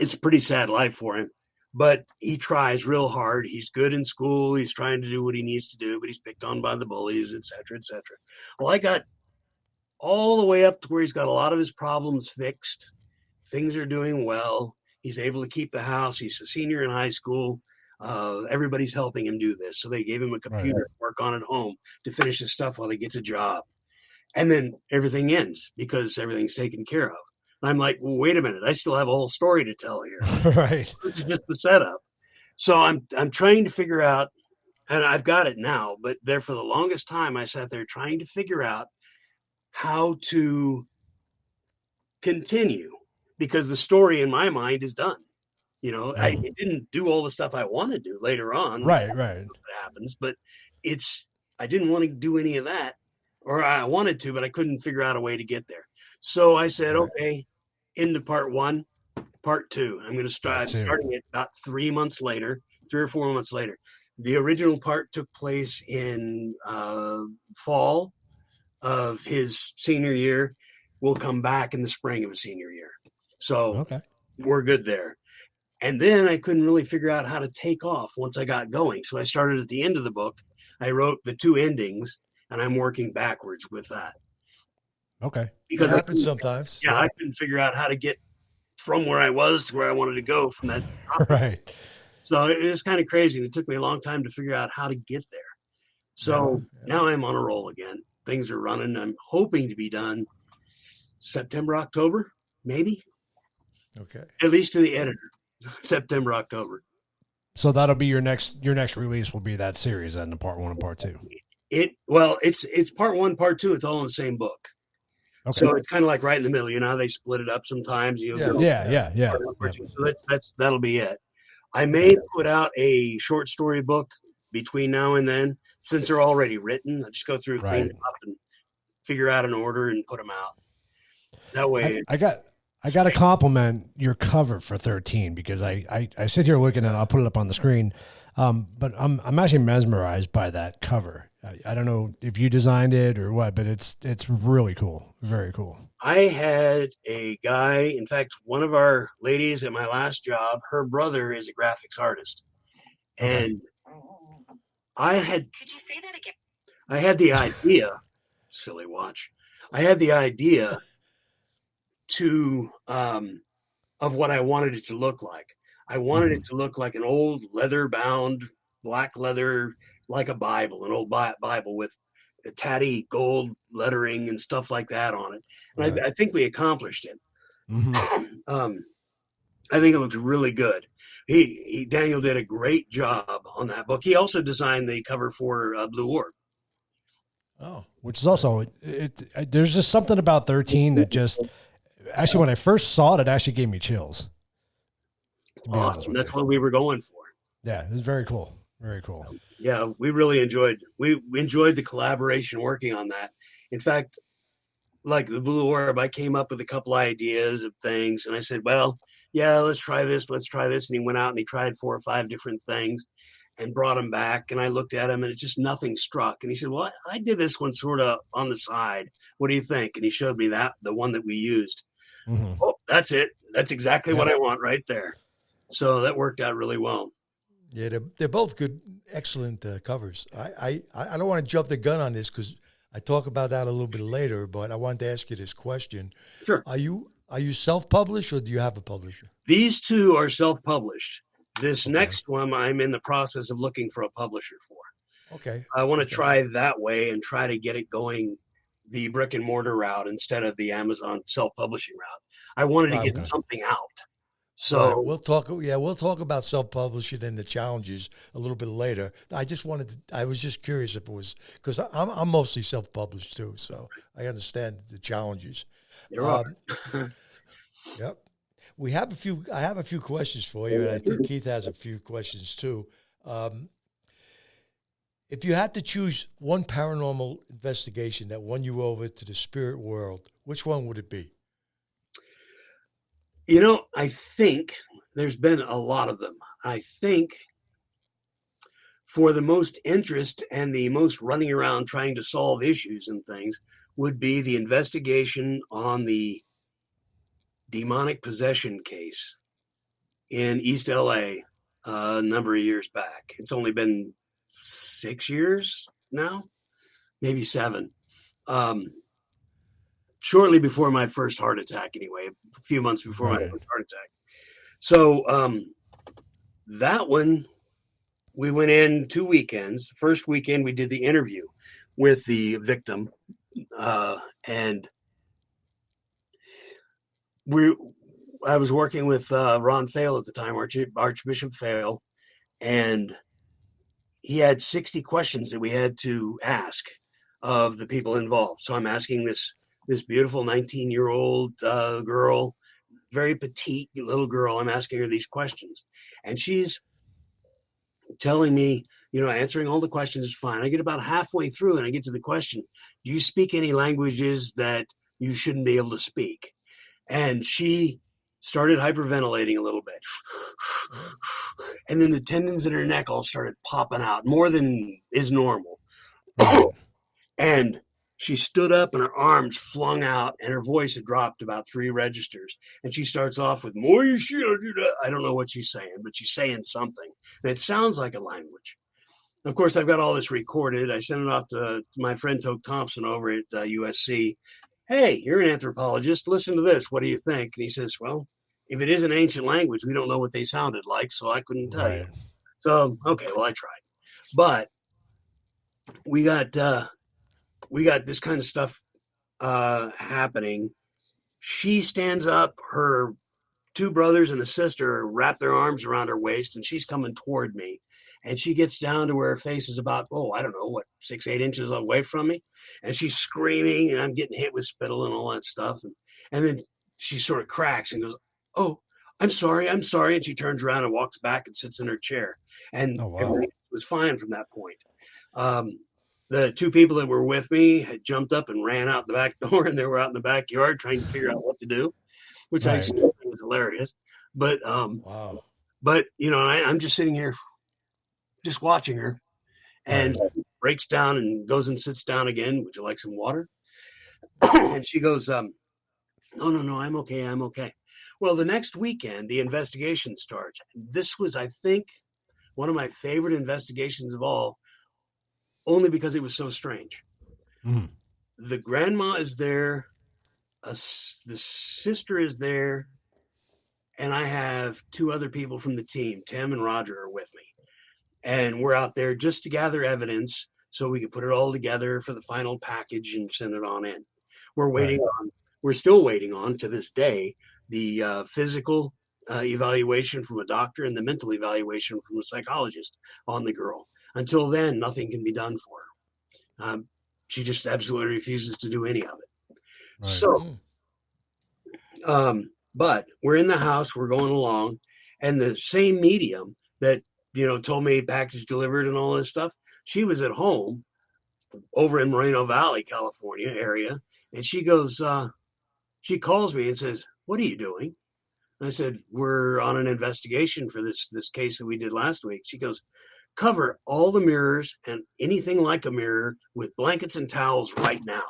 it's a pretty sad life for him, but he tries real hard. He's good in school. He's trying to do what he needs to do, but he's picked on by the bullies, et cetera, et cetera. Well, I got all the way up to where he's got a lot of his problems fixed. Things are doing well. He's able to keep the house. He's a senior in high school. Everybody's helping him do this. So they gave him a computer to work on at home to finish his stuff while he gets a job. And then everything ends because everything's taken care of. And I'm like, well, wait a minute. I still have a whole story to tell here. Right. This is just the setup. So I'm trying to figure out, and I've got it now, but there for the longest time, I sat there trying to figure out how to continue because the story in my mind is done. I didn't do all the stuff I want to do later on. Right. What happens, but I didn't want to do any of that, or I wanted to, but I couldn't figure out a way to get there. So I said, okay, into part one, part two. I'm going to start starting it about 3 or 4 months later. The original part took place in fall of his senior year. We'll come back in the spring of his senior year. So we're good there. And then I couldn't really figure out how to take off once I got going. So I started at the end of the book. I wrote the two endings, and I'm working backwards with that. Okay. Because it happens sometimes. Yeah, I couldn't figure out how to get from where I was to where I wanted to go from that topic. Right. So it was kind of crazy. And it took me a long time to figure out how to get there. So now I'm on a roll again. Things are running. I'm hoping to be done September, October, maybe. Okay. At least to the editor. September, October. So that'll be your next release will be that series then, the part one and part two. It's part one, part two. It's all in the same book. Okay. So it's kind of like right in the middle. They split it up sometimes. Yeah. So that'll be it. I may put out a short story book between now and then, since they're already written. I just go through, clean them up, and figure out an order and put them out. That way, I got to compliment your cover for 13 because I sit here looking at it. I'll put it up on the screen. But I'm actually mesmerized by that cover. I don't know if you designed it or what, but it's really cool. Very cool. I had a guy, in fact, one of our ladies at my last job, her brother is a graphics artist. And could you say that again? I had the idea, silly watch. I had the idea of what I wanted it to look like. I wanted it to look like an old leather-bound, black leather, like a Bible, an old Bible with a tatty gold lettering and stuff like that on it. And I think we accomplished it. I think it looks really good. Daniel did a great job on that book. He also designed the cover for Blue Orb. Oh, which is also there's just something about 13 that just actually when I first saw it, it actually gave me chills. Awesome. That's what we were going for. Yeah, it was very cool. Very cool. Yeah, we really enjoyed the collaboration working on that. In fact, like the Blue Orb, I came up with a couple ideas of things, and I said, well, yeah, let's try this. And he went out and he tried 4 or 5 different things and brought them back. And I looked at him and it's just nothing struck. And he said, well, I did this one sort of on the side. What do you think? And he showed me the one that we used. Oh, that's it. That's exactly what I want right there. So that worked out really well. Yeah, they're both good, excellent covers. I don't want to jump the gun on this because I talk about that a little bit later, but I wanted to ask you this question. Sure. Are you self-published or do you have a publisher? These two are self-published. This next one, I'm in the process of looking for a publisher for. Okay. I want to try that way and try to get it going the brick and mortar route instead of the Amazon self-publishing route. I wanted to get something out. So we'll talk. Yeah, we'll talk about self-publishing and the challenges a little bit later. I was just curious if it was because I'm mostly self-published too, so I understand the challenges. There are. Yep. I have a few questions for you, and I think Keith has a few questions too. If you had to choose one paranormal investigation that won you over to the spirit world, which one would it be? I think there's been a lot of them. I think for the most interest and the most running around trying to solve issues and things would be the investigation on the demonic possession case in East LA a number of years back. It's only been 6 years now, maybe 7. Shortly before my first heart attack, anyway, a few months before my first heart attack. So that one, we went in 2 weekends. The first weekend, we did the interview with the victim, and I was working with Ron Fale at the time, Archbishop Fale, and he had 60 questions that we had to ask of the people involved. So I'm asking this beautiful 19-year-old girl, very petite little girl. I'm asking her these questions, and she's telling me, answering all the questions is fine. I get about halfway through and I get to the question, do you speak any languages that you shouldn't be able to speak? And she started hyperventilating a little bit. And then the tendons in her neck all started popping out, more than is normal. And she stood up and her arms flung out and her voice had dropped about 3 registers. And she starts off with, more you should do that. I don't know what she's saying, but she's saying something. And it sounds like a language. And of course, I've got all this recorded. I sent it off to my friend Joe Thompson over at USC. Hey, you're an anthropologist. Listen to this. What do you think? And he says, well, if it is an ancient language, we don't know what they sounded like, so I couldn't tell you. So, okay, well, I tried. But we got this kind of stuff happening. She stands up, her 2 brothers and a sister wrap their arms around her waist, and she's coming toward me. And she gets down to where her face is about, 6, 8 inches away from me. And she's screaming, and I'm getting hit with spittle and all that stuff. And then she sort of cracks and goes, oh, I'm sorry. And she turns around and walks back and sits in her chair. And everything was fine from that point. The 2 people that were with me had jumped up and ran out the back door, and they were out in the backyard trying to figure out what to do, which I still think was hilarious. But, but I'm just sitting here just watching her, and breaks down and goes and sits down again. Would you like some water? And she goes, no, I'm okay. Well, the next weekend, the investigation starts. This was, I think, one of my favorite investigations of all, only because it was so strange. The grandma is there, the sister is there, and I have 2 other people from the team. Tim and Roger are with me. And we're out there just to gather evidence so we could put it all together for the final package and send it on in. We're still waiting on, to this day, the physical evaluation from a doctor and the mental evaluation from a psychologist on the girl. Until then, nothing can be done for her. She just absolutely refuses to do any of it. So, but we're in the house, we're going along, and the same medium that, told me package delivered and all this stuff, she was at home over in Moreno Valley, California area. And she goes, she calls me and says, what are you doing? And I said, we're on an investigation for this case that we did last week. She goes, cover all the mirrors and anything like a mirror with blankets and towels right now.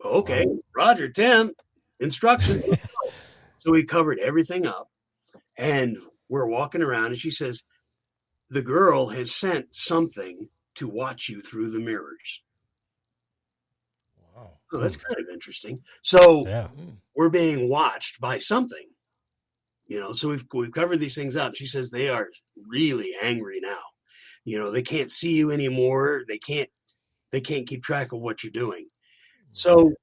Okay, Roger, Tim. instructions. So we covered everything up, and we're walking around, and she says, the girl has sent something to watch you through the mirrors. Wow. Oh, that's kind of interesting. So Yeah. we're being watched by something, so we've covered these things up. She says they are really angry now. They can't see you anymore. They can't keep track of what you're doing. So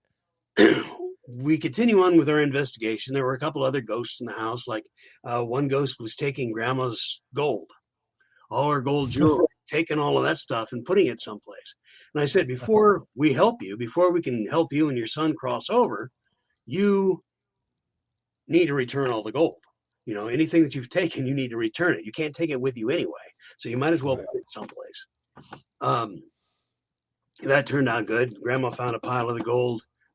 we continue on with our investigation. There were a couple other ghosts in the house. Like one ghost was taking grandma's gold, all her gold jewelry, taking all of that stuff and putting it someplace. And I said, before we can help you and your son cross over, you need to return all the gold. Anything that you've taken, you need to return it. You can't take it with you anyway. So you might as well put it someplace. That turned out good. Grandma found a pile of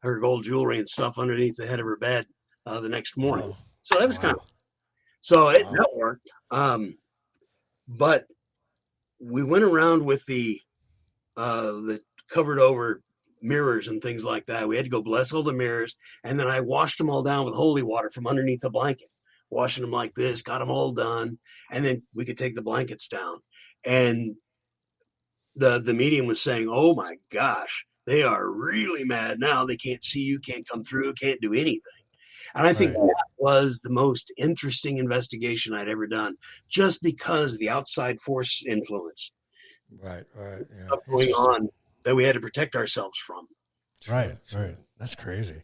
her gold jewelry and stuff underneath the head of her bed the next morning. Wow. So that was kind of, that worked. But we went around with the covered over mirrors and things like that. We had to go bless all the mirrors, and then I washed them all down with holy water from underneath the blanket, washing them like this, got them all done, and then we could take the blankets down. And the medium was saying, oh my gosh, they are really mad now. They can't see you, can't come through, can't do anything. And I think that was the most interesting investigation I'd ever done, just because of the outside force influence. Right. Yeah. Stuff going on that we had to protect ourselves from. Right. That's crazy.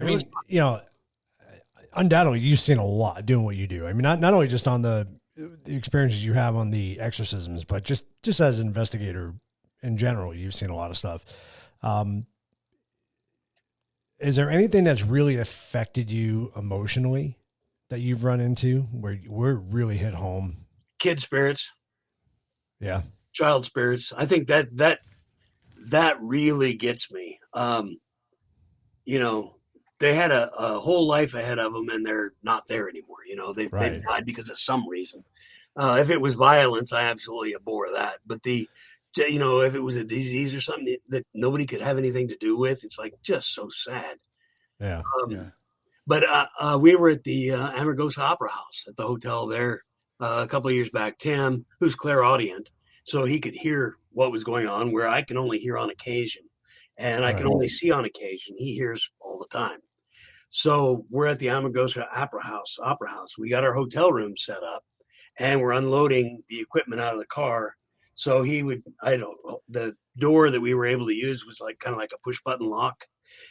I mean, undoubtedly you've seen a lot doing what you do. I mean, not only just on the experiences you have on the exorcisms, but just as an investigator in general, you've seen a lot of stuff. Is there anything that's really affected you emotionally that you've run into where we're really hit home? Kid spirits. Yeah. Child spirits. I think that really gets me. They had a whole life ahead of them, and they're not there anymore. They died because of some reason. If it was violence, I absolutely abhor that. But if it was a disease or something that nobody could have anything to do with, it's like just so sad. Yeah. But we were at the Amargosa Opera House at the hotel there a couple of years back. Tim, who's clairaudient, so he could hear what was going on, where I can only hear on occasion, and I can only see on occasion. He hears all the time. So we're at the Amargosa Opera House. We got our hotel room set up, and we're unloading the equipment out of the car. So the door that we were able to use was kind of like a push button lock.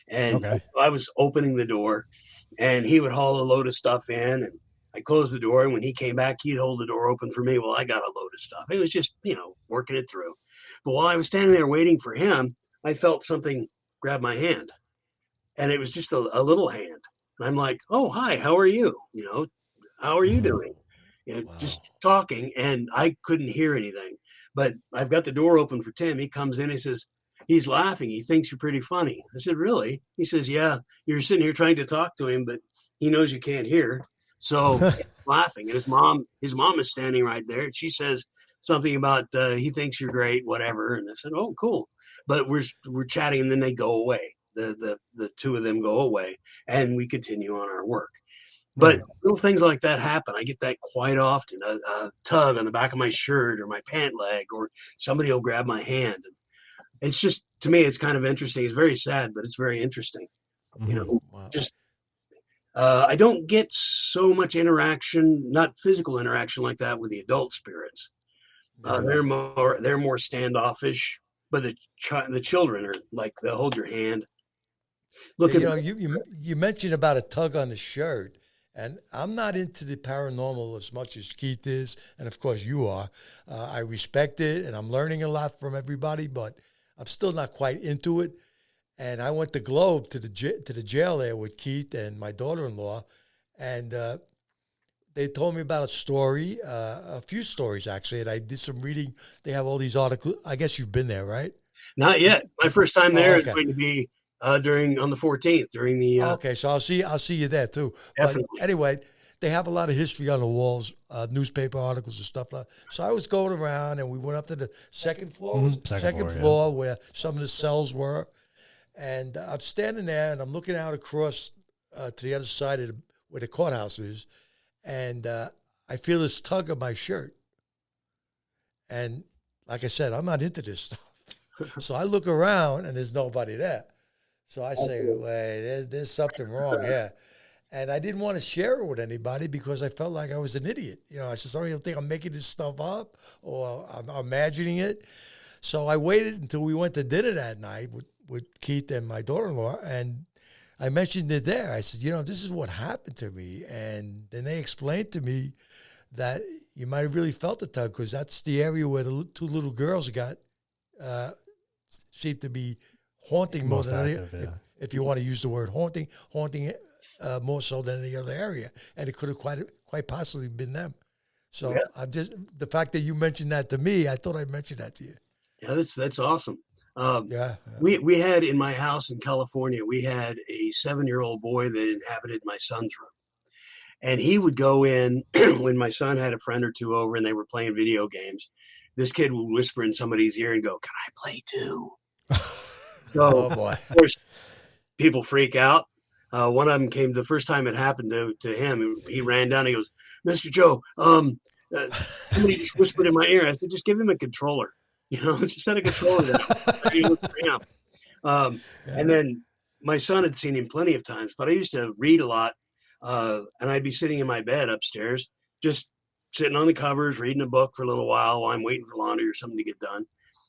And I was opening the door, and he would haul a load of stuff in, and I closed the door. And when he came back, he'd hold the door open for me. Well, I got a load of stuff. It was just, working it through. But while I was standing there waiting for him, I felt something grab my hand, and it was just a little hand. And I'm like, oh, hi, how are you? How are you doing? Just talking. And I couldn't hear anything, but I've got the door open for Tim. He comes in, he says, he's laughing. He thinks you're pretty funny. I said, really? He says, yeah, you're sitting here trying to talk to him, but he knows you can't hear. So he's laughing. And his mom is standing right there. And she says something about, he thinks you're great, whatever. And I said, oh, cool. But we're chatting, and then they go away. The two of them go away, and we continue on our work. But little things like that happen. I get that quite often, a tug on the back of my shirt or my pant leg, or somebody will grab my hand. It's just, to me, it's kind of interesting. It's very sad, but it's very interesting. I don't get so much interaction, not physical interaction like that, with the adult spirits. They're more standoffish, but the children are like, they'll hold your hand. Look, you mentioned about a tug on the shirt, and I'm not into the paranormal as much as Keith is, and of course you are. I respect it, and I'm learning a lot from everybody, but I'm still not quite into it. And I went to Globe to the jail there with Keith and my daughter-in-law, and they told me about a story, a few stories actually, and I did some reading. They have all these articles. I guess you've been there, right? Not yet. My first time there is going to be on the 14th during the. Okay, so I'll see you there too. Definitely. But anyway, they have a lot of history on the walls, newspaper articles and stuff like that. So I was going around, and we went up to the second floor, where some of the cells were. And I'm standing there, and I'm looking out across to the other side of where the courthouse is, and I feel this tug of my shirt. And like I said, I'm not into this stuff. So I look around, and there's nobody there. So I say, wait, there's something wrong, yeah. And I didn't want to share it with anybody because I felt like I was an idiot. You know, I said, somebody will think I'm making this stuff up or I'm imagining it. So I waited until we went to dinner that night with Keith and my daughter-in-law, and I mentioned it there. I said, you know, this is what happened to me. And then they explained to me that you might have really felt the tug because that's the area where the two little girls got, seemed to be haunting more than active, any, if you want to use the word haunting more so than any other area. And it could have quite possibly been them. So I'm just, the fact that you mentioned that to me, I thought I'd mention that to you. Yeah, that's awesome. We had in my house in California, we had a 7-year-old boy that inhabited my son's room. And he would go in when my son had a friend or two over and they were playing video games. This kid would whisper in somebody's ear and go, "Can I play too?" So, Oh, boy. of course, people freak out. One of them came the first time it happened to him. He ran down. He goes, "Mr. Joe, somebody just whispered in my ear." I said, "Just give him a controller. You know, just set a controller down." And then my son had seen him plenty of times, but I used to read a lot, and I'd be sitting in my bed upstairs, just sitting on the covers, reading a book for a little while I'm waiting for laundry or something to get done.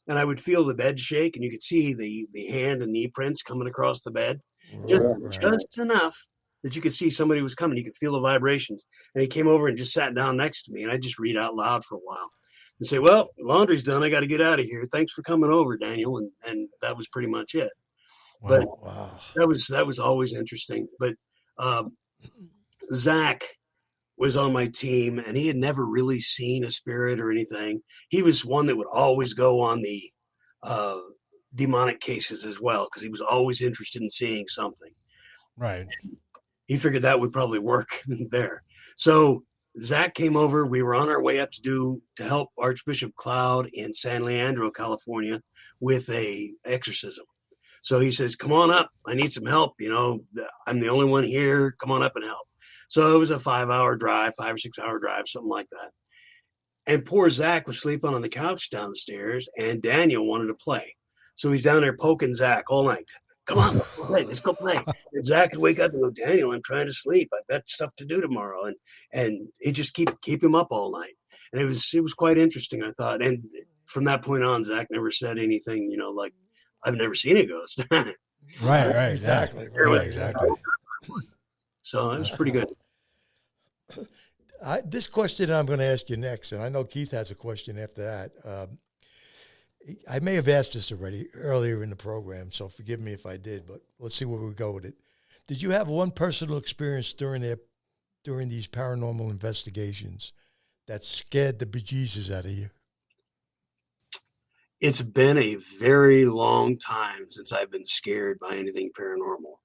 And I would feel the bed shake, and you could see the hand and knee prints coming across the bed, just enough that you could see somebody was coming. You could feel the vibrations. And he came over and just sat down next to me, and I just read out loud for a while and say, "Well, laundry's done. I got to get out of here. Thanks for coming over, Daniel." And that was pretty much it. But that was always interesting. But Zach was on my team, and he had never really seen a spirit or anything. He was one that would always go on the demonic cases as well, because he was always interested in seeing something. Right. He figured that would probably work there. So Zach came over. We were on our way up to help Archbishop Cloud in San Leandro, California, with a exorcism. So he says, "Come on up. I need some help. You know, I'm the only one here. Come on up and help." So it was a 5 or 6 hour drive, something like that. And poor Zach was sleeping on the couch downstairs, and Daniel wanted to play. So he's down there poking Zach all night. "Come on, let's go play. And Zach would wake up and go, "Daniel, I'm trying to sleep. I've got stuff to do tomorrow." And he just keep him up all night. And it was quite interesting, I thought. And from that point on, Zach never said anything, you know, like, "I've never seen a ghost." Right. Exactly. Yeah. Right, exactly. So it was pretty good. This question I'm going to ask you next, and I know Keith has a question after that. I may have asked this already earlier in the program, so forgive me if I did, but let's see where we go with it. Did you have one personal experience during these paranormal investigations that scared the bejesus out of you? It's been a very long time since I've been scared by anything paranormal.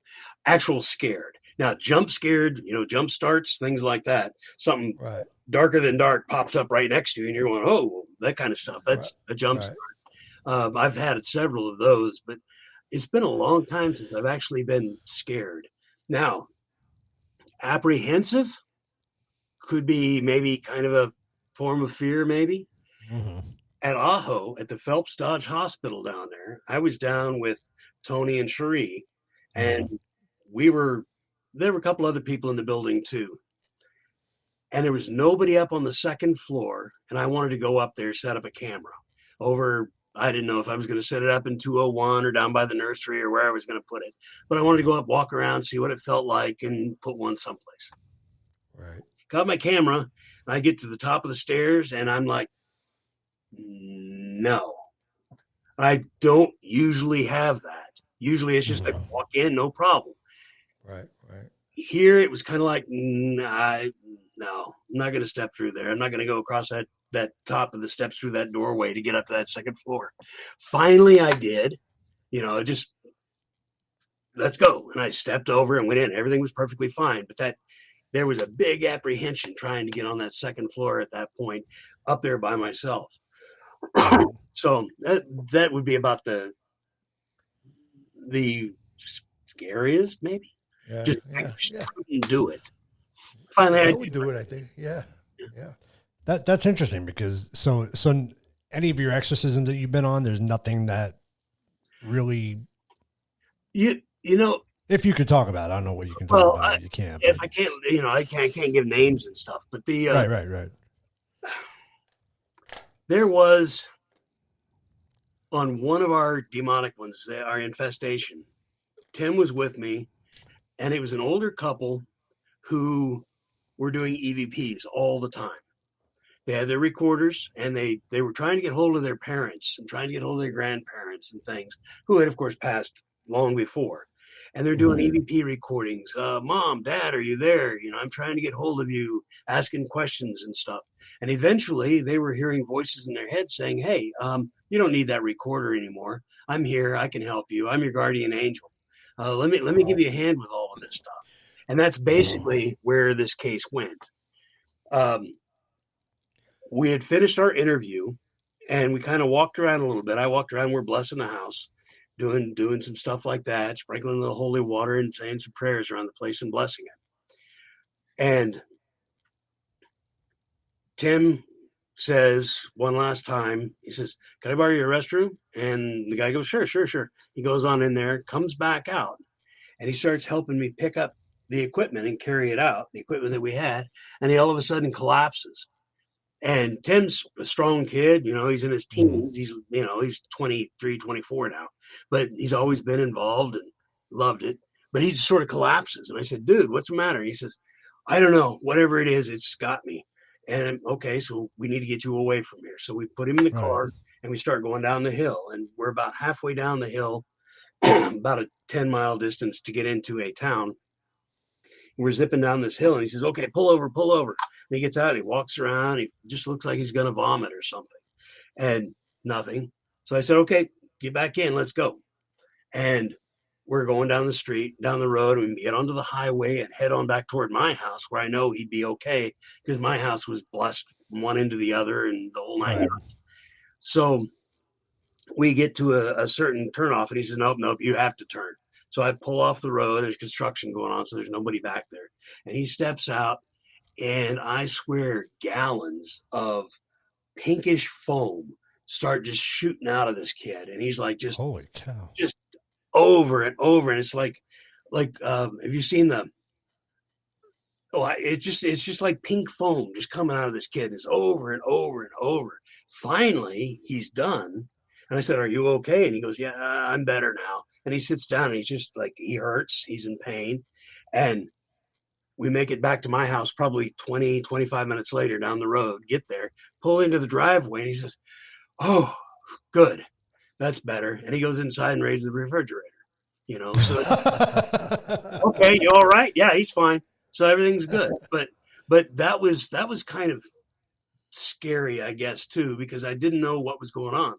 Actual scared. Now, jump scared, you know, jump starts, things like that. Something darker than dark pops up right next to you, and you're going, "Oh," that kind of stuff. That's a jump start. I've had several of those, but it's been a long time since I've actually been scared. Now, apprehensive could be maybe kind of a form of fear, maybe. Mm-hmm. At Ajo, at the Phelps Dodge Hospital down there, I was down with Tony and Cherie, and there were a couple other people in the building too. And there was nobody up on the second floor, and I wanted to go up there, set up a camera over. I didn't know if I was going to set it up in 201 or down by the nursery or where I was going to put it, but I wanted to go up, walk around, see what it felt like, and put one someplace. Right. Got my camera, and I get to the top of the stairs, and I'm like, no. I don't usually have that. Usually it's just like walk in, no problem. Right. Here it was kind of like, no, I'm not going to step through there. I'm not going to go across that top of the steps through that doorway to get up to that second floor. Finally, I did. You know, just let's go. And I stepped over and went in. Everything was perfectly fine. But there was a big apprehension trying to get on that second floor at that point, up there by myself. So that would be about the scariest, maybe. Yeah, Just I yeah, just yeah. couldn't do it. Finally, I I would do it, I think. Yeah, yeah. That's interesting because so any of your exorcisms that you've been on, there's nothing that really, you know, if you could talk about it, I don't know what you can talk well, about and what you can't, if but I can't, I can't give names and stuff. But right. there was on one of our demonic ones, our infestation. Tim was with me, and it was an older couple who were doing EVPs all the time. They had their recorders, and they were trying to get hold of their parents and trying to get hold of their grandparents and things, who had, of course, passed long before. And they're doing EVP recordings. Mom, Dad, are you there? I'm trying to get hold of you, asking questions and stuff. And eventually, they were hearing voices in their head saying, "Hey, you don't need that recorder anymore. I'm here. I can help you. I'm your guardian angel. Let me give you a hand with all of this stuff." And that's basically where this case went. We had finished our interview, and we kind of walked around a little bit. I walked around. We're blessing the house, doing some stuff like that, sprinkling the holy water and saying some prayers around the place and blessing it. And Tim says one last time, he says, "Can I borrow your restroom?" And the guy goes, "Sure, sure, sure." He goes on in there, comes back out, and he starts helping me pick up the equipment and carry it out, the equipment that we had. And he all of a sudden collapses. And Tim's a strong kid, he's in his teens. He's 23, 24 now, but he's always been involved and loved it. But he just sort of collapses. And I said, "Dude, what's the matter?" He says, "I don't know. Whatever it is, it's got me." And okay, so we need to get you away from here. So we put him in the car and we start going down the hill. And we're about halfway down the hill, about a 10-mile distance to get into a town. We're zipping down this hill, and he says, "Okay, pull over, pull over." And he gets out, and he walks around. He just looks like he's going to vomit or something, and nothing. So I said, "Okay, get back in. Let's go." And we're going down the street, down the road, and we get onto the highway and head on back toward my house, where I know he'd be okay because my house was blessed from one end to the other and the whole nine yards. So we get to a certain turnoff, and he says, "Nope, you have to turn." So I pull off the road. There's construction going on, so there's nobody back there. And he steps out, and I swear gallons of pinkish foam start just shooting out of this kid. And he's like, just holy cow, just over and over. And it's like, have you seen it's just like pink foam just coming out of this kid. And it's over and over and over. Finally, he's done. And I said, "Are you okay?" And he goes, "Yeah, I'm better now." And he sits down, and he's just like, he hurts. He's in pain. And we make it back to my house probably 20, 25 minutes later down the road, get there, pull into the driveway. And he says, "Oh, good. That's better." And he goes inside and raises the refrigerator, so okay, you all right? Yeah, he's fine. So everything's good. But that was kind of scary, I guess, too, because I didn't know what was going on.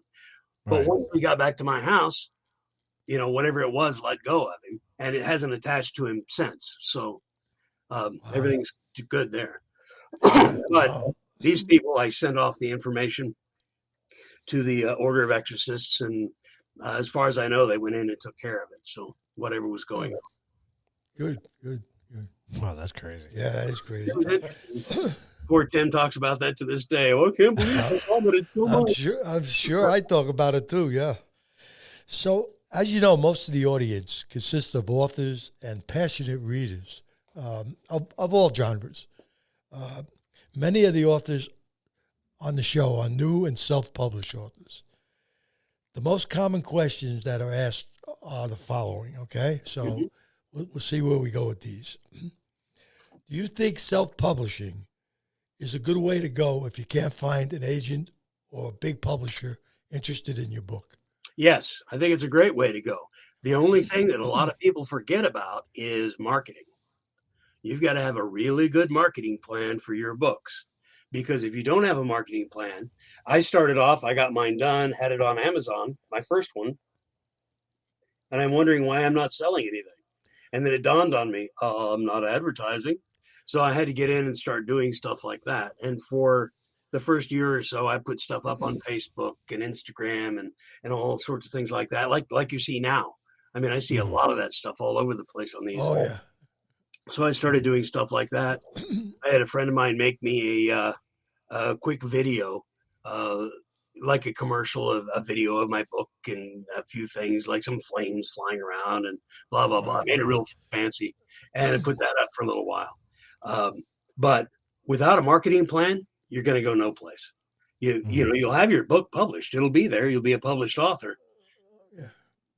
But once we got back to my house, whatever it was, let go of him, and it hasn't attached to him since. So everything's good there. But these people, I sent off the information to the Order of Exorcists, and as far as I know, they went in and took care of it. So whatever was going on. Good. Wow, that's crazy. Yeah, that is crazy. Poor Tim talks about that to this day. Oh, I can't believe I vomited so much. I'm sure I talk about it too, yeah. So, as you know, most of the audience consists of authors and passionate readers of all genres. Many of the authors on the show are new and self-published authors. The most common questions that are asked are the following, okay? So we'll see where we go with these. Do you think self-publishing is a good way to go if you can't find an agent or a big publisher interested in your book? Yes, I think it's a great way to go. The only thing that a lot of people forget about is marketing. You've got to have a really good marketing plan for your books, because if you don't have a marketing plan, I started off, I got mine done, had it on Amazon, my first one, and I'm wondering why I'm not selling anything. And then it dawned on me, I'm not advertising. So I had to get in and start doing stuff like that. And for the first year or so, I put stuff up on Facebook and Instagram and all sorts of things like that, like you see now. I mean, I see a lot of that stuff all over the place on these. Oh, yeah. So I started doing stuff like that. I had a friend of mine make me a quick video, uh, like a commercial, a video of my book and a few things like some flames flying around and blah, blah, blah. I made it real fancy and I put that up for a little while. But without a marketing plan, you're going to go no place. You'll have your book published. It'll be there. You'll be a published author. Yeah.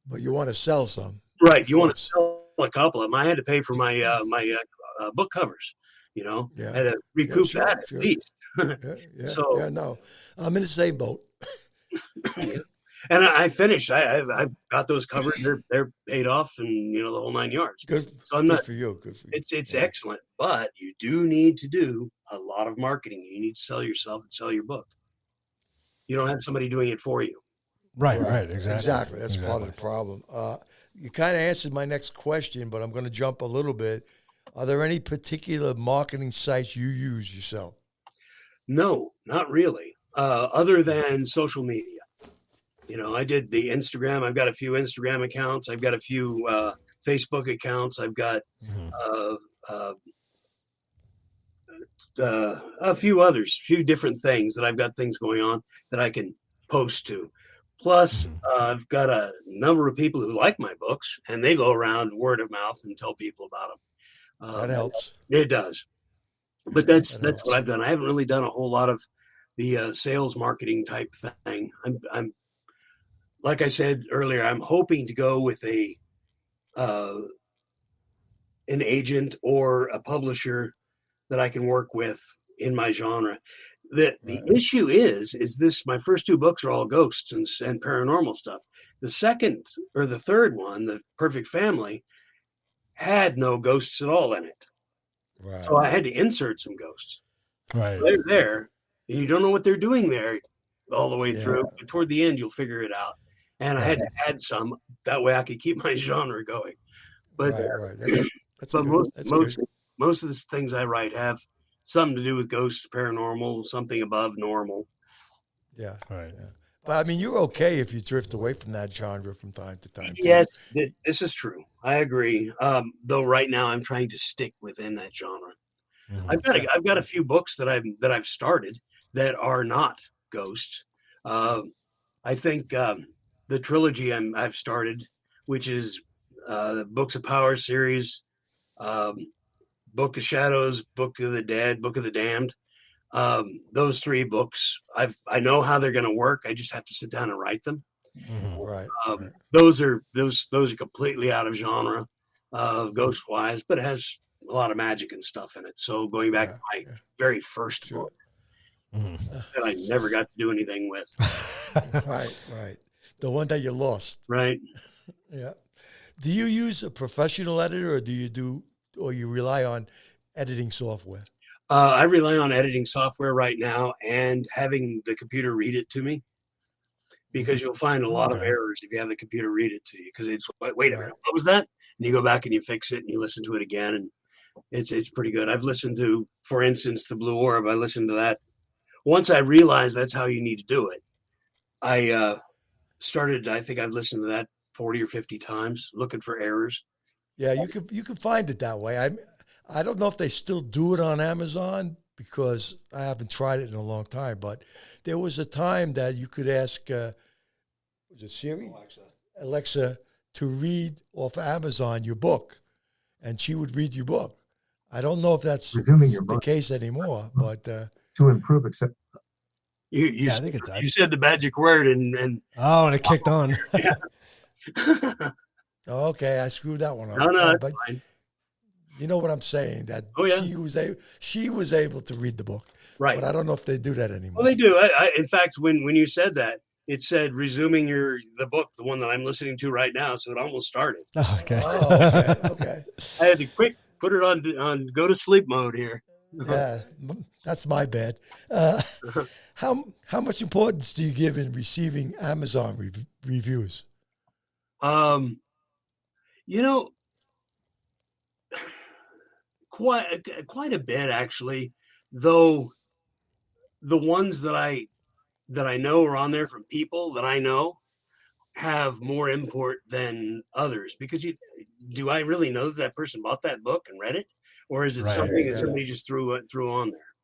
But you want to sell some. Right. If you want to sell a couple of them, I had to pay for my book covers. Yeah. I had to recoup that at least. So no, I'm in the same boat. And I finished. I got those covered. They're paid off, and the whole 9 yards. Good. So I'm good not. For you. Good for you. It's excellent, but you do need to do a lot of marketing. You need to sell yourself and sell your book. You don't have somebody doing it for you. Right. Exactly. Exactly. That's part of the problem. You kind of answered my next question, but I'm going to jump a little bit. Are there any particular marketing sites you use yourself? No, not really. Other than social media. I did the Instagram. I've got a few Instagram accounts. I've got a few Facebook accounts. I've got a few others, few different things that I've got things going on that I can post to. Plus, I've got a number of people who like my books, and they go around word of mouth and tell people about them. That helps. It does. But that's what I've done. I haven't really done a whole lot of the sales marketing type thing. I'm like I said earlier, I'm hoping to go with an agent or a publisher that I can work with in my genre. The issue is this: my first two books are all ghosts and paranormal stuff. The second or the third one, The Perfect Family, had no ghosts at all in it. Right. So I had to insert some ghosts. Right. They're there, and you don't know what they're doing there all the way through. But toward the end, you'll figure it out. And I had to add some, that way I could keep my genre going. But, most of the things I write have something to do with ghosts, paranormal, something above normal. Yeah. Right. Yeah. But I mean, you're okay if you drift away from that genre from time to time. Yes, this is true. I agree. Though right now I'm trying to stick within that genre. Mm-hmm. I've got a few books that I've started that are not ghosts. I think the trilogy I've started, which is Books of Power series, Book of Shadows, Book of the Dead, Book of the Damned. Those three books, I know how they're going to work. I just have to sit down and write them. Mm-hmm. Right. Those are completely out of genre, ghost wise, but it has a lot of magic and stuff in it. So going back to my very first book that I never got to do anything with. Right. The one that you lost. Right. Yeah. Do you use a professional editor, or you rely on editing software? I rely on editing software right now and having the computer read it to me, because you'll find a lot of errors if you have the computer read it to you. Because it's, wait a minute, what was that? And you go back and you fix it and you listen to it again, and it's pretty good. I've listened to, for instance, The Blue Orb. I listened to that. Once I realized that's how you need to do it, I think I've listened to that 40 or 50 times looking for errors. Yeah, you can find it that way. I don't know if they still do it on Amazon, because I haven't tried it in a long time, but there was a time that you could ask, was it Siri? Alexa to read off Amazon your book, and she would read your book. I don't know if that's the case anymore, but to improve accept. You said the magic word and and it kicked on. Okay, I screwed that one up. No, but fine. You know what I'm saying? That she was able to read the book, right? But I don't know if they do that anymore. Well, they do. In fact, when you said that, it said resuming the book, the one that I'm listening to right now. So it almost started. Oh, okay. Okay. I had to quick put it on go to sleep mode here. Yeah, that's my bad. How much importance do you give in receiving Amazon reviews? Quite a bit, actually, though the ones that I know are on there from people that I know have more import than others, because do I really know that person bought that book and read it? or is it Right. something Yeah. that somebody just threw on there?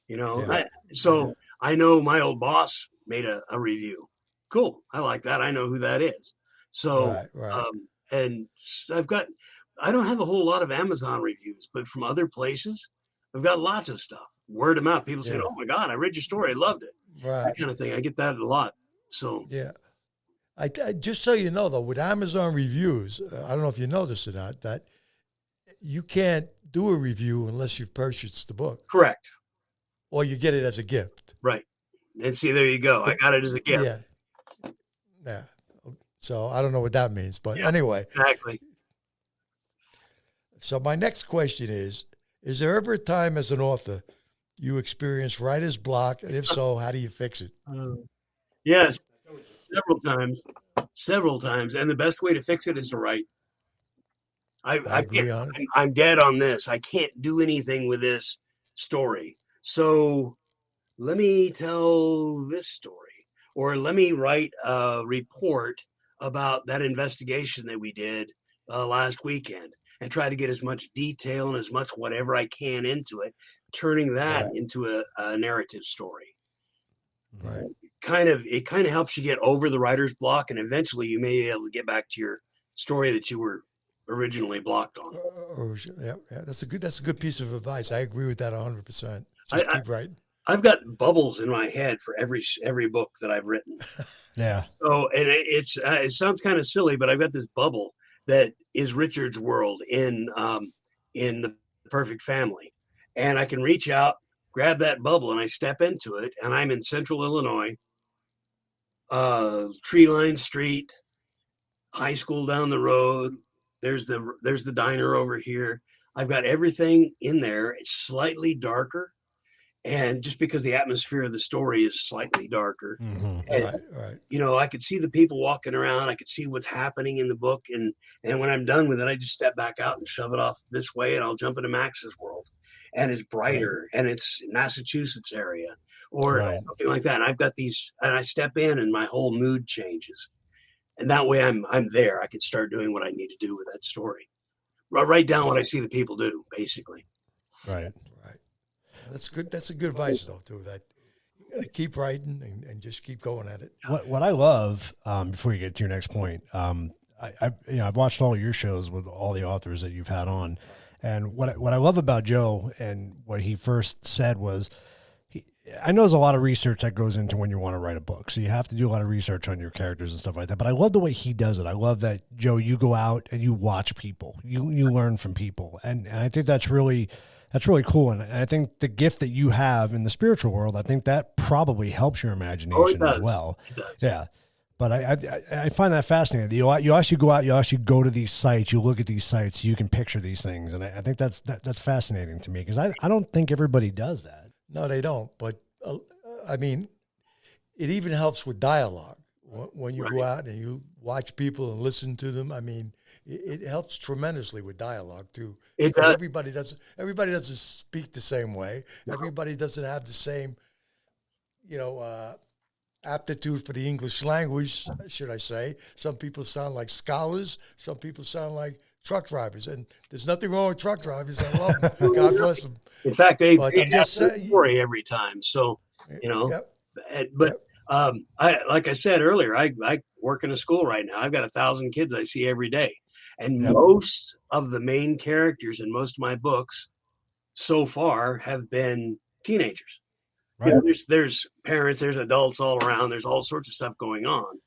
You know, Yeah. I know my old boss made a review. Cool, I like that. I know who that is. So, Right. and I don't have a whole lot of Amazon reviews, but from other places, I've got lots of stuff. Word of mouth. People saying, Yeah. "Oh my God, I read your story. I loved it." Right. That kind of thing. I get that a lot. So, Yeah. I just so you know, though, with Amazon reviews, I don't know if you know this or not, that you can't do a review unless you've purchased the book correct. or you get it as a gift. Right. And see, there you go. I got it as a gift. Yeah. Yeah. So I don't know what that means, but Yeah, anyway. exactly. So my next question is there ever a time as an author you experience writer's block? And if so, how do you fix it? Yes, several times. And the best way to fix it is to write. I agree on it. I'm dead on this. I can't do anything with this story. So let me tell this story, or let me write a report about that investigation that we did last weekend, and try to get as much detail and as much whatever I can into it, turning that into a narrative story. Right. It kind of helps you get over the writer's block, and eventually you may be able to get back to your story that you were originally blocked on. Yeah, that's a good piece of advice. I agree with that 100%. Just keep writing. I've got bubbles in my head for every book that I've written. Yeah. So, and it sounds kind of silly, but I've got this bubble that is Richard's world in The Perfect Family, and I can reach out, grab that bubble, and I step into it, and I'm in Central Illinois, tree-lined street, high school down the road. There's the diner over here. I've got everything in there. It's slightly darker. And just because the atmosphere of the story is slightly darker, and, Right. you know, I could see the people walking around. I could see what's happening in the book. And when I'm done with it, I just step back out and shove it off this way, and I'll jump into Max's world. And it's brighter, and it's Massachusetts area or something like that. And I've got these, and I step in and my whole mood changes. And that way I'm there. I can start doing what I need to do with that story. Write down what I see the people do, basically. Right. That's good. That's a good advice, though, too. That you gotta keep writing and just keep going at it. What I love, before you get to your next point, I've watched all your shows with all the authors that you've had on, and what I love about Joe and what he first said was, I know there's a lot of research that goes into when you want to write a book, so you have to do a lot of research on your characters and stuff like that. But I love the way he does it. I love that, Joe, you go out and you watch people, you learn from people, and I think that's really cool. And I think the gift that you have in the spiritual world, I think that probably helps your imagination as well. It does. Yeah. But I find that fascinating. You actually go out, you actually go to these sites, you look at these sites, you can picture these things. And I think that's fascinating to me, because I don't think everybody does that. No, they don't. But I mean, it even helps with dialogue when you go out and you watch people and listen to them. I mean, it helps tremendously with dialogue too. It does. Everybody doesn't speak the same way. No. Everybody doesn't have the same, aptitude for the English language, should I say. Some people sound like scholars. Some people sound like truck drivers. And there's nothing wrong with truck drivers. I love them. God bless them. In fact, they have the story every time. So, like I said earlier, I work in a school right now. I've got 1,000 kids I see every day. And most of the main characters in most of my books so far have been teenagers. Right. You know, there's parents, there's adults all around. There's all sorts of stuff going on.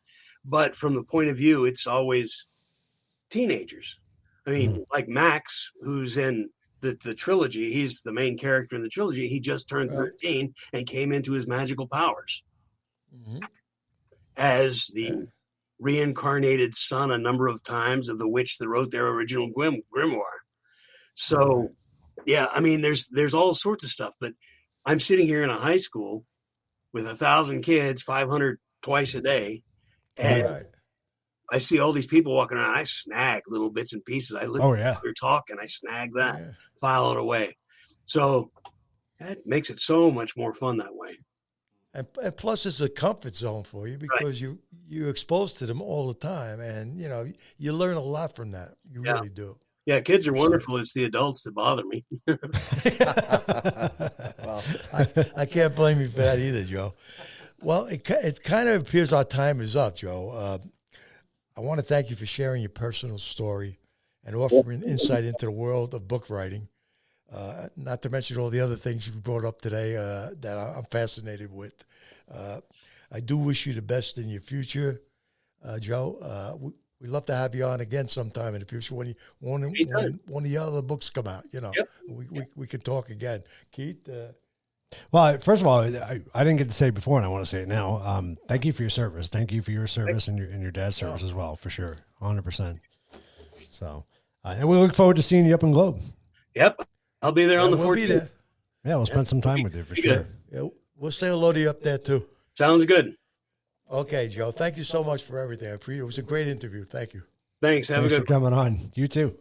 But from the point of view, it's always teenagers. I mean, like Max, who's in the trilogy, he's the main character in the trilogy. He just turned 13 and came into his magical powers as the reincarnated son a number of times of the witch that wrote their original grimoire. So, I mean, there's all sorts of stuff. But I'm sitting here in a high school with 1,000 kids, 500 twice a day, and I see all these people walking around. I snag little bits and pieces. I listen to their talk, and I snag that, file it away. So that makes it so much more fun that way. And plus, it's a comfort zone for you because you're exposed to them all the time, and you learn a lot from that. You really do. Yeah, kids are wonderful. It's the adults that bother me. Well, I can't blame you for that either, Joe. Well, it kind of appears our time is up, Joe. I want to thank you for sharing your personal story and offering insight into the world of book writing. Not to mention all the other things you brought up today that I'm fascinated with. I do wish you the best in your future, Joe. We'd love to have you on again sometime in the future when one of the other books come out. You know, Yep. we can talk again. Keith. Well, first of all, I didn't get to say it before, and I want to say it now. Thank you for your service. Thank you for your service and your dad's service as well, for sure, 100%. So, and we look forward to seeing you up in Globe. Yep. I'll be there on the we'll 14th. be there. Yeah, we'll spend some time with you for sure. Yeah, we'll say hello to you up there too. Sounds good. Okay, Joe. Thank you so much for everything. I appreciate it. It was a great interview. Thank you. Thanks. Have Thanks a for good coming on. You too.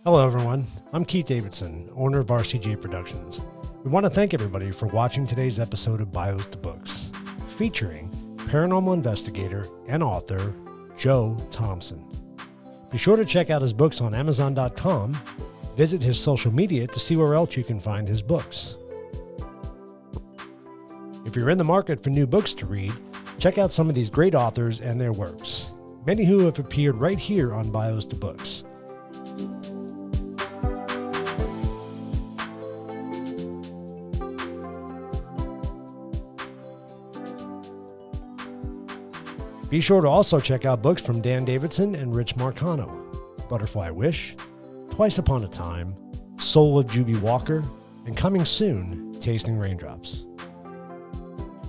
Hello, everyone. I'm Keith Davidson, owner of RCJ Productions. We want to thank everybody for watching today's episode of Bios to Books, featuring paranormal investigator and author Joe Thompson. Be sure to check out his books on Amazon.com. Visit his social media to see where else you can find his books. If you're in the market for new books to read, check out some of these great authors and their works, many who have appeared right here on Bios to Books. Be sure to also check out books from Dan Davidson and Rich Marcano, Butterfly Wish, Twice Upon a Time, Soul of Juby Walker, and coming soon, Tasting Raindrops.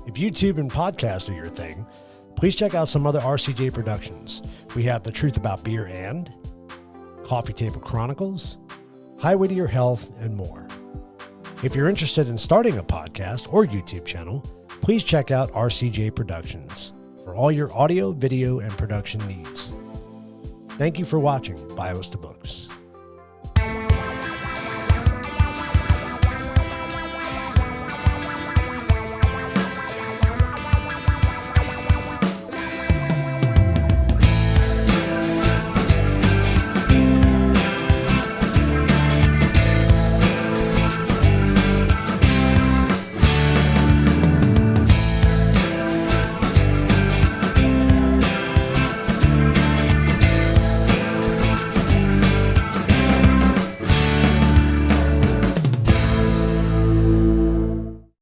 If YouTube and podcasts are your thing, please check out some other RCJ productions. We have The Truth About Beer and Coffee Table Chronicles, Highway to Your Health, and more. If you're interested in starting a podcast or YouTube channel, please check out RCJ Productions for all your audio, video, and production needs. Thank you for watching Bios to Books.